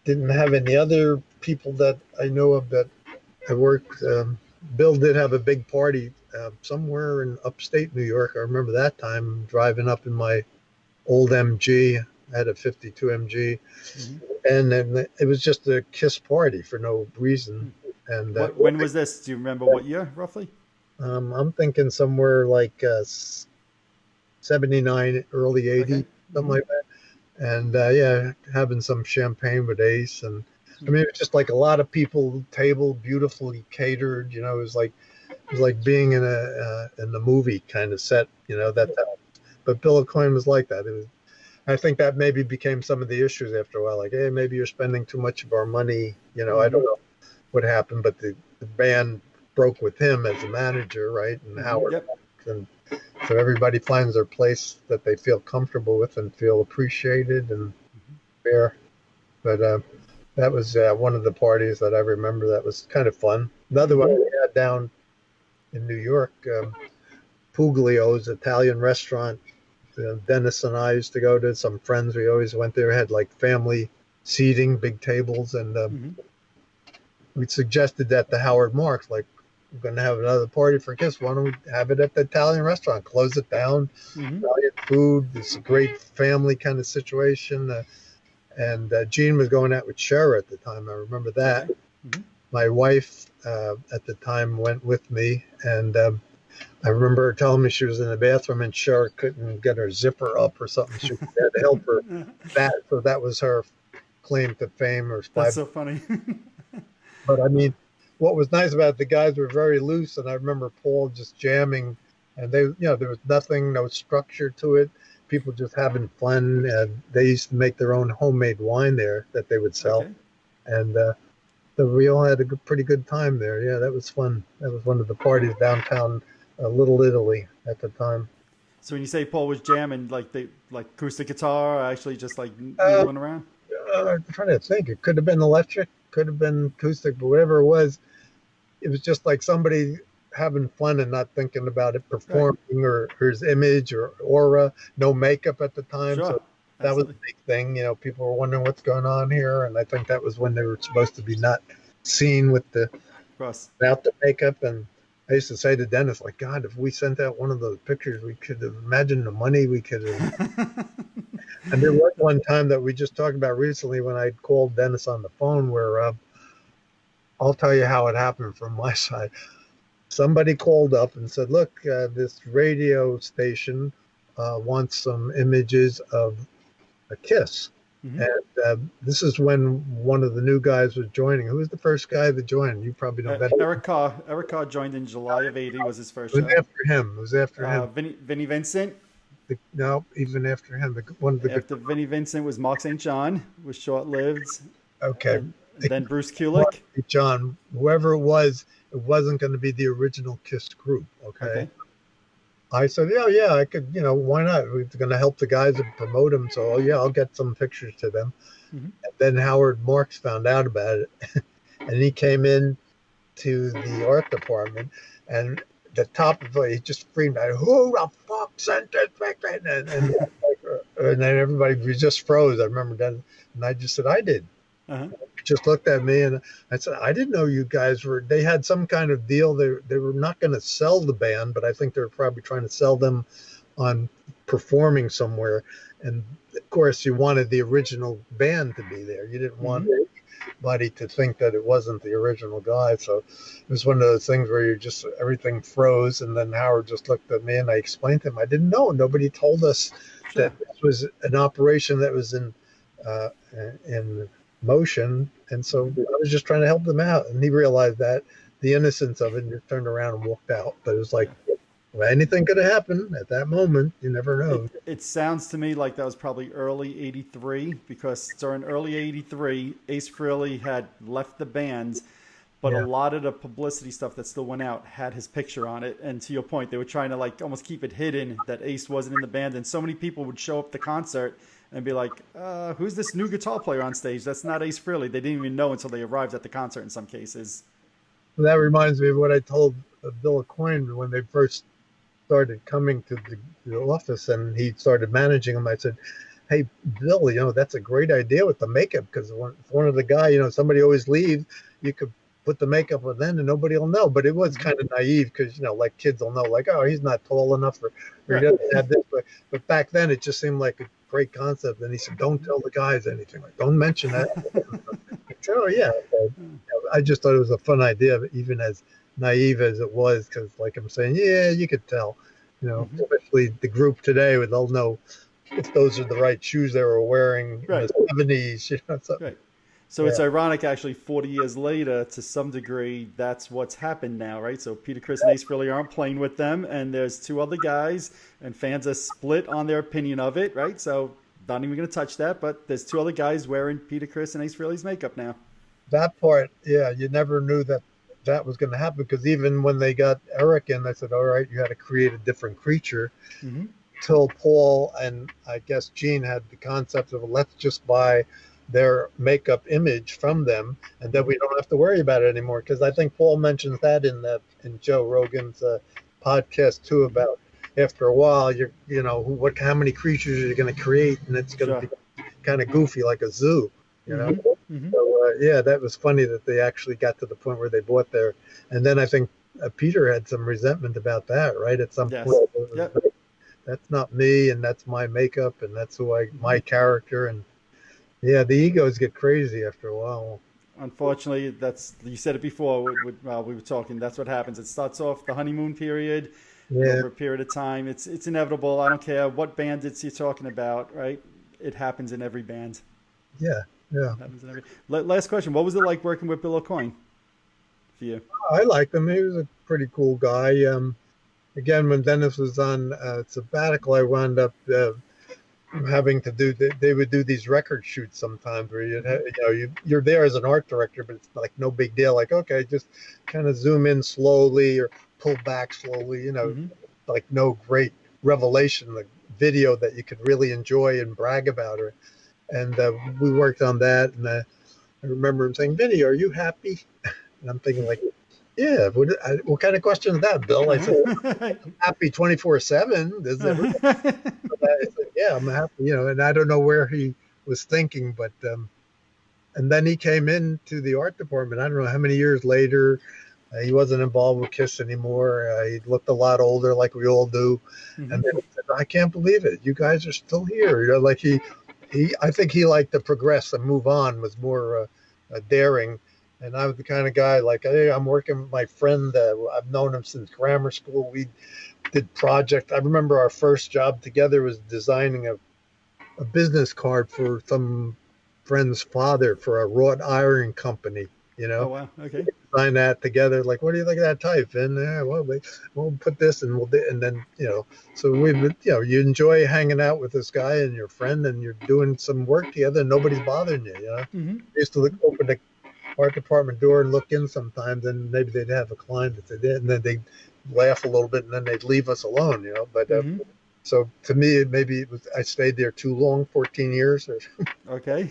didn't have any other people that I know of that I worked. Bill did have a big party somewhere in upstate New York. I remember that time driving up in my old MG. I had a 52 MG, and then it was just a Kiss party for no reason. And when was this? Do you remember what year roughly? I'm thinking somewhere like 79, early 80, something like that. And having some champagne with Ace, and I mean, it was just like a lot of people, table beautifully catered. It was like being in a movie kind of set. But Bill Aucoin was like that. It was. I think that maybe became some of the issues after a while. Like, hey, maybe you're spending too much of our money. I don't know what happened, but the band broke with him as a manager, right? And Howard. Yep. And so everybody finds their place that they feel comfortable with and feel appreciated and fair. But that was one of the parties that I remember that was kind of fun. Another one we had down in New York, Puglio's Italian restaurant. Dennis and I used to go to. Some friends, we always went there, had like family seating, big tables, and we suggested that to Howard Marks, like, we're going to have another party for Kiss. Why don't we have it at the Italian restaurant? Close it down. Italian food. It's a great family kind of situation. And Gene was going out with Cher at the time. I remember that. My wife at the time went with me, and I remember her telling me she was in the bathroom and Cher couldn't get her zipper up or something. She had to help her. So that was her claim to fame. That's so funny. But I mean, what was nice about it, the guys were very loose, and I remember Paul just jamming, and they, there was nothing, no structure to it. People just having fun, and they used to make their own homemade wine there that they would sell, and so we all had a pretty good time there. Yeah, that was fun. That was one of the parties downtown, Little Italy at the time. So when you say Paul was jamming, like acoustic guitar, or actually just like noodling around? I'm trying to think. It could have been electric, could have been acoustic, but whatever it was just like somebody having fun and not thinking about it performing or his image or aura. No makeup at the time, so that was a big thing. People were wondering what's going on here, and I think that was when they were supposed to be not seen with without the makeup. And I used to say to Dennis, like, God, if we sent out one of those pictures, we could have imagined the money we could have. And there was one time that we just talked about recently when I called Dennis on the phone where I'll tell you how it happened from my side. Somebody called up and said, look, this radio station wants some images of a Kiss. And this is when one of the new guys was joining. Who was the first guy that joined? You probably know better. Eric Carr joined in July of 80 was his first show. It was after him. Vinnie Vincent? No, even after him. After Vinnie Vincent was Mark St. John, was short-lived. Okay. And then Bruce Kulick. John, whoever it wasn't going to be the original Kiss group. Okay. I said, yeah, I could, why not? We're going to help the guys and promote them. So, I'll get some pictures to them. And then Howard Marks found out about it. And he came in to the art department, and the top of it, he just screamed out, who the fuck sent this picture? And then everybody just froze. I remember that. And I just said, I did. Just looked at me and I said, I didn't know you guys they had some kind of deal. They were not going to sell the band, but I think they were probably trying to sell them on performing somewhere. And of course, you wanted the original band to be there. You didn't want anybody to think that it wasn't the original guy. So it was one of those things where everything froze. And then Howard just looked at me and I explained to him, I didn't know. Nobody told us that this was an operation that was in motion, and so I was just trying to help them out, and he realized that the innocence of it and just turned around and walked out. But it was like, well, anything could have happened at that moment. You never know. It sounds to me like that was probably early 83, because during early 83 Ace Frehley had left the band, but a lot of the publicity stuff that still went out had his picture on it. And to your point, they were trying to like almost keep it hidden that Ace wasn't in the band, and so many people would show up to the concert and be like, who's this new guitar player on stage? That's not Ace Frehley. They didn't even know until they arrived at the concert in some cases. Well, that reminds me of what I told Bill Aucoin when they first started coming to the office and he started managing them. I said, hey, Bill, that's a great idea with the makeup, because one of the guys, somebody always leaves, you could put the makeup on then and nobody will know. But it was kind of naive because, like kids will know, like, oh, he's not tall enough or he doesn't have this. But back then it just seemed like a great concept. And he said, don't tell the guys anything. Like, don't mention that. So, yeah. I just thought it was a fun idea, even as naive as it was, because like I'm saying, yeah, you could tell, especially the group today, they'll know if those are the right shoes they were wearing in the 70s. Right. So it's ironic, actually, 40 years later, to some degree, that's what's happened now, right? So Peter Criss and Ace Frehley aren't playing with them, and there's two other guys, and fans are split on their opinion of it, right? So not even going to touch that, but there's two other guys wearing Peter Criss and Ace Frehley's makeup now. That part, yeah, you never knew that that was going to happen, because even when they got Eric in, they said, all right, you had to create a different creature. Mm-hmm. Till Paul and I guess Gene had the concept of, let's just buy their makeup image from them, and then we don't have to worry about it anymore. Because I think Paul mentions that in Joe Rogan's podcast too, Mm-hmm. about after a while what how many creatures are you going to create, and it's going to Sure. be kind of goofy like a zoo, you know. Mm-hmm. Mm-hmm. So yeah, that was funny that they actually got to the point where they bought their, and then I think Peter had some resentment about that, right? At some point, Yes. it was, Yep. that's not me, and that's my makeup, and that's Mm-hmm. my character, and yeah, the egos get crazy after a while. Unfortunately, that's you said it before. We were talking. That's what happens. It starts off the honeymoon period, and Yeah, over a period of time, it's inevitable. I don't care what bandits you're talking about, right? It happens in every band. yeah, yeah. It happens in every. Last question: what was it like working with Bill Aucoin for you? I liked him. He was a pretty cool guy. Again, when Dennis was on sabbatical, I wound up having to do. They would do these record shoots sometimes where Mm-hmm. you're there as an art director, but it's like no big deal. Like, okay, just kind of zoom in slowly or pull back slowly. Mm-hmm. Like no great revelation, like video that you could really enjoy and brag about. Or and we worked on that, and I remember him saying, "Vinny, are you happy?" And I'm thinking like, yeah, what kind of question is that, Bill? I said, happy 24/7. Does it? I said, yeah, I'm happy, and I don't know where he was thinking, but and then he came into the art department. I don't know how many years later. He wasn't involved with Kiss anymore. He looked a lot older, like we all do. Mm-hmm. And then he said, I can't believe it. You guys are still here. Like I think he liked to progress and move on, was more daring. And I was the kind of guy like, hey, I'm working with my friend. I've known him since grammar school. We did project. I remember our first job together was designing a business card for some friend's father for a wrought iron company. You Oh know, wow. Okay. design that together. Like, what do you think of that type? And well, we'll put this and we'll do, and then so you enjoy hanging out with this guy and your friend, and you're doing some work together, and nobody's bothering you. I Mm-hmm. used to open the art department door and look in sometimes, and maybe they'd have a client that they did, and then they'd laugh a little bit, and then they'd leave us alone. But Mm-hmm. so to me, maybe it was I stayed there too long, 14 years, or Okay.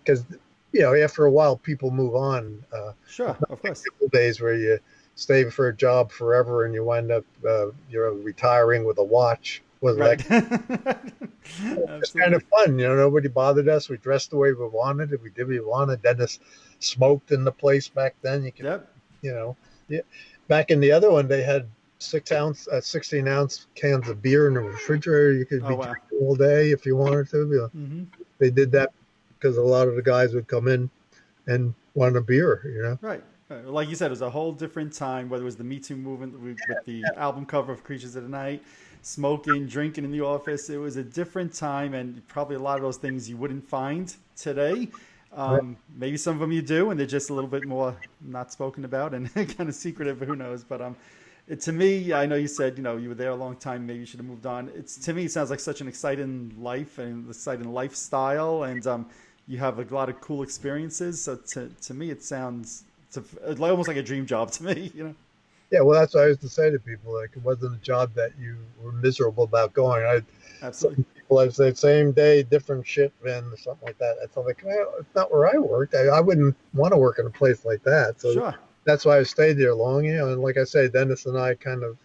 because after a while people move on. Sure. It's not Of like course. the old days where you stay for a job forever and you wind up retiring with a watch. Wasn't that Right. just kind Absolutely. of fun? Nobody bothered us. We dressed the way we wanted. If we did what we wanted. Dennis smoked in the place back then. You could, Yep. you know, yeah. Back in the other one, they had 16-ounce cans of beer in the refrigerator. You could Oh be wow. drinking all day if you wanted to. Mm-hmm. They did that because a lot of the guys would come in and want a beer. Right. Like you said, it was a whole different time, whether it was the Me Too movement with the album cover of Creatures of the Night, smoking, drinking in the office. It was a different time, and probably a lot of those things you wouldn't find today. Maybe some of them you do, and they're just a little bit more not spoken about and kind of secretive. Who knows? But to me, I know you said you were there a long time. Maybe you should have moved on. To me, it sounds like such an exciting life and exciting lifestyle, and you have a lot of cool experiences. So to me, it sounds almost like a dream job to me. Yeah, well, that's what I used to say to people. Like, it wasn't a job that you were miserable about going. Absolutely. Some people I'd say same day, different shit, man, or something like that. I'm like, well, it's not where I worked. I wouldn't want to work in a place like that. So Sure. that's why I stayed there long. And like I say, Dennis and I kind of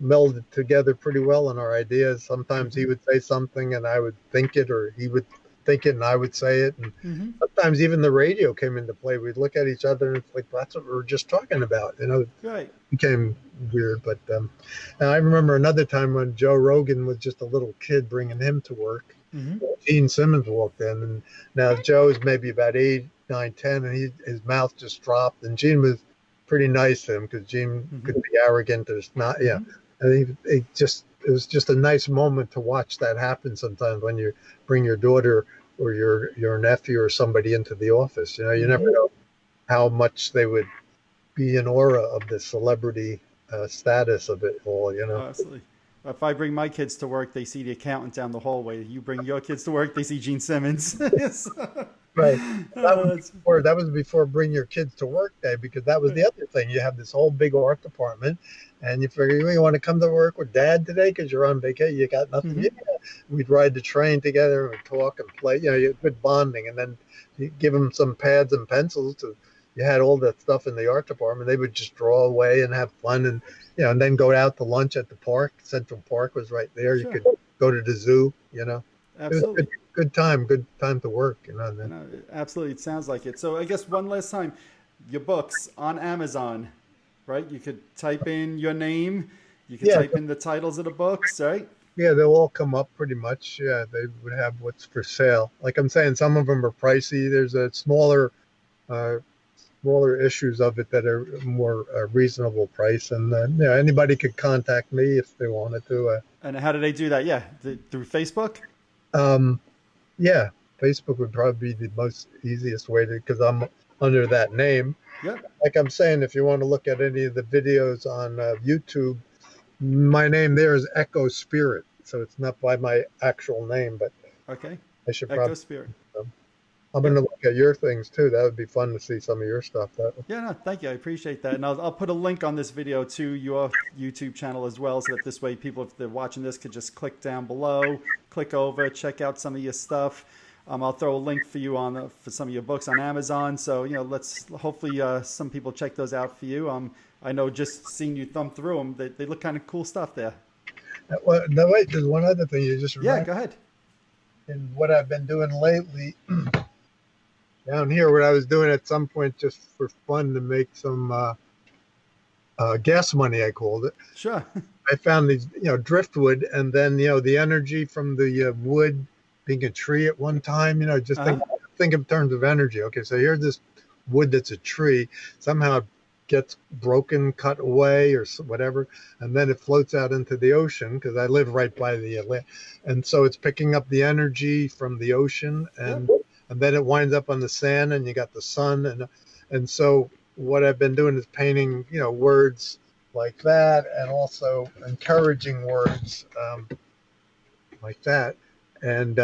melded together pretty well in our ideas. Sometimes he Mm-hmm. would say something and I would think it, or he would think it and I would say it. And Mm-hmm. sometimes even the radio came into play. We'd look at each other and it's like, that's what we were just talking about. It Right. became weird. But and I remember another time when Joe Rogan was just a little kid, bringing him to work. Mm-hmm. Gene Simmons walked in, and now Joe's maybe about 8, 9, 10, and his mouth just dropped. And Gene was pretty nice to him because Gene Mm-hmm. could be arrogant or not. Yeah, Mm-hmm. I think it was just a nice moment to watch that happen. Sometimes when you bring your daughter or your nephew or somebody into the office, you never Mm-hmm. know how much they would be in aura of the celebrity status of it all. Oh, absolutely. If I bring my kids to work, they see the accountant down the hallway. You bring your kids to work, they see Gene Simmons. Yes. Right. Oh, that's, That was before Bring Your Kids to Work Day, because that was the other thing. You have this whole big art department, and you figure you want to come to work with Dad today because you're on vacation. You got nothing. mhm. Yeah. We'd ride the train together and talk and play. You had good bonding, and then you give them some pads and pencils to. You had all that stuff in the art department. They would just draw away and have fun, and and then go out to lunch at the park. Central Park was right there. You Sure, could go to the zoo. It was a absolutely. good time to work. You Then. know, absolutely, it sounds like it. So I guess one last time, your books on Amazon, right? You could type in your name, you could Yeah, type in the titles of the books, right? yeah, they'll all come up pretty much. Yeah, they would have what's for sale. Like I'm saying, some of them are pricey. There's a uh, smaller issues of it that are more reasonable price, and anybody could contact me if they wanted to. And how do they do that? Yeah, through Facebook. Um, yeah, Facebook would probably be the most easiest way to, because I'm under that name. Yep. Like I'm saying, if you want to look at any of the videos on YouTube, my name there is Echo Spirit, so it's not by my actual name, but Okay. I should Echo probably. Spirit. I'm going Yep. to look at your things too. That would be fun to see some of your stuff. Yeah, no, thank you. I appreciate that. And I'll put a link on this video to your YouTube channel as well, so that this way people, if they're watching this, could just click down below, click over, check out some of your stuff. I'll throw a link for you for some of your books on Amazon. So, let's hopefully some people check those out for you. I know just seeing you thumb through them, they look kind of cool stuff there. Well, no, wait, there's one other thing you just Yeah, reminded go ahead. me. In what I've been doing lately down here, what I was doing at some point just for fun to make some gas money, I called it. Sure. I found these, driftwood, and then, the energy from the wood being a tree at one time, just Uh-huh. think in terms of energy. Okay, so here's this wood that's a tree, somehow gets broken, cut away, or whatever, and then it floats out into the ocean because I live right by the Atlantic, and so it's picking up the energy from the ocean, Yep. and then it winds up on the sand, and you got the sun, and so what I've been doing is painting, words like that, and also encouraging words like that, and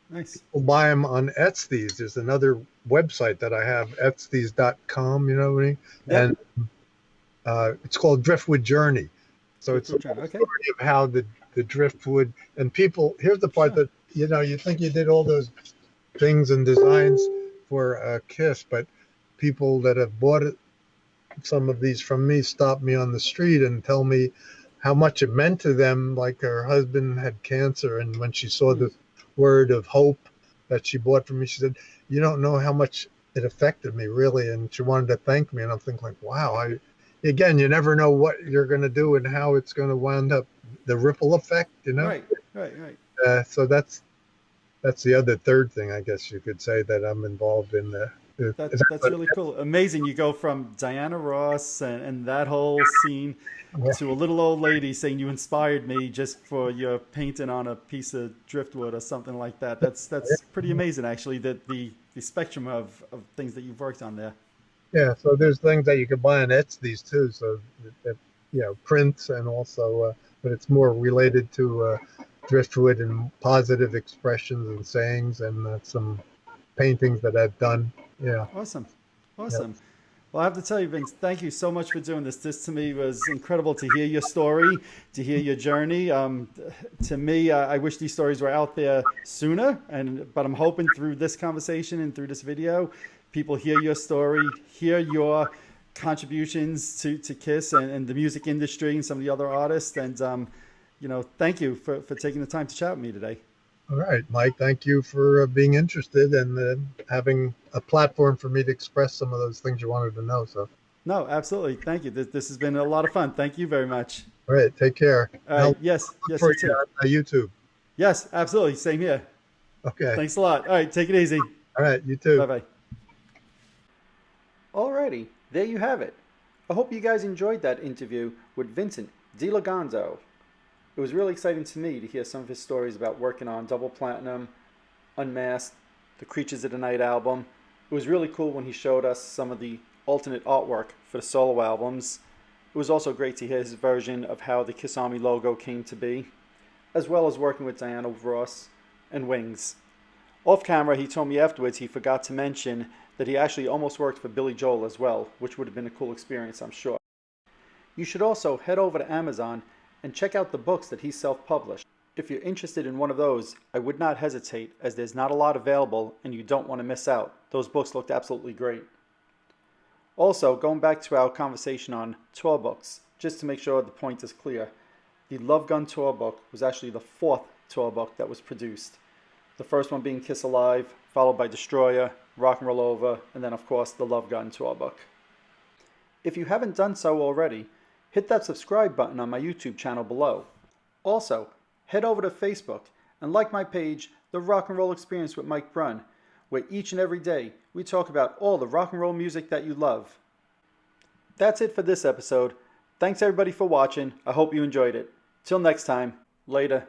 Nice. people buy them on Etsy. There's another website that I have, etsys.com, you know what I mean? Yep. And it's called Driftwood Journey. So it's a Driftwood Journey. Okay. story of how the driftwood, and people, here's the part Sure. that, you think you did all those things and designs for a Kiss, but people that have bought some of these from me stop me on the street and tell me how much it meant to them. Like her husband had cancer, and when she saw the word of hope that she bought from me, she said, "You don't know how much it affected me, really." And she wanted to thank me, and I'm thinking, like, wow. Again, you never know what you're going to do and how it's going to wind up. The ripple effect, Right. Right. Right. So that's the other third thing, I guess you could say, that I'm involved in. That's really cool. Amazing. You go from Diana Ross and that whole scene to a little old lady saying you inspired me just for your painting on a piece of driftwood or something like that. That's pretty amazing, actually, that the spectrum of things that you've worked on there. Yeah, so there's things that you can buy on Etsy too. So that, prints, and also, but it's more related to driftwood and positive expressions and sayings, and some paintings that I've done. Yeah. Awesome. Yeah. Awesome. Well, I have to tell you, Vince, thank you so much for doing this. This to me was incredible to hear your story, to hear your journey. To me, I wish these stories were out there sooner, but I'm hoping through this conversation and through this video, people hear your story, hear your contributions to Kiss and the music industry and some of the other artists. And, thank you for taking the time to chat with me today. All right, Mike, thank you for being interested and having a platform for me to express some of those things you wanted to know. So, No, absolutely. Thank you. This has been a lot of fun. Thank you very much. all right, take care. Yes, you For too. on YouTube. Yes, absolutely. Same here. Okay. Thanks a lot. All right, take it easy. All right, you too. Bye-bye. Alrighty, there you have it. I hope you guys enjoyed that interview with Vincent DiGerlando. It was really exciting to me to hear some of his stories about working on Double Platinum, Unmasked, the Creatures of the Night album. It was really cool when he showed us some of the alternate artwork for the solo albums. It was also great to hear his version of how the Kiss Army logo came to be, as well as working with Diana Ross and Wings. Off camera, he told me afterwards he forgot to mention that he actually almost worked for Billy Joel as well, which would have been a cool experience, I'm sure. You should also head over to Amazon and check out the books that he self-published. If you're interested in one of those, I would not hesitate, as there's not a lot available and you don't want to miss out. Those books looked absolutely great. Also, going back to our conversation on tour books, just to make sure the point is clear, the Love Gun tour book was actually the 4th tour book that was produced. The first one being Kiss Alive, followed by Destroyer, Rock and Roll Over, and then of course the Love Gun tour book. If you haven't done so already, hit that subscribe button on my YouTube channel below. Also, head over to Facebook and like my page, The Rock and Roll Experience with Mike Brunn, where each and every day we talk about all the rock and roll music that you love. That's it for this episode. Thanks everybody for watching. I hope you enjoyed it. Till next time, later.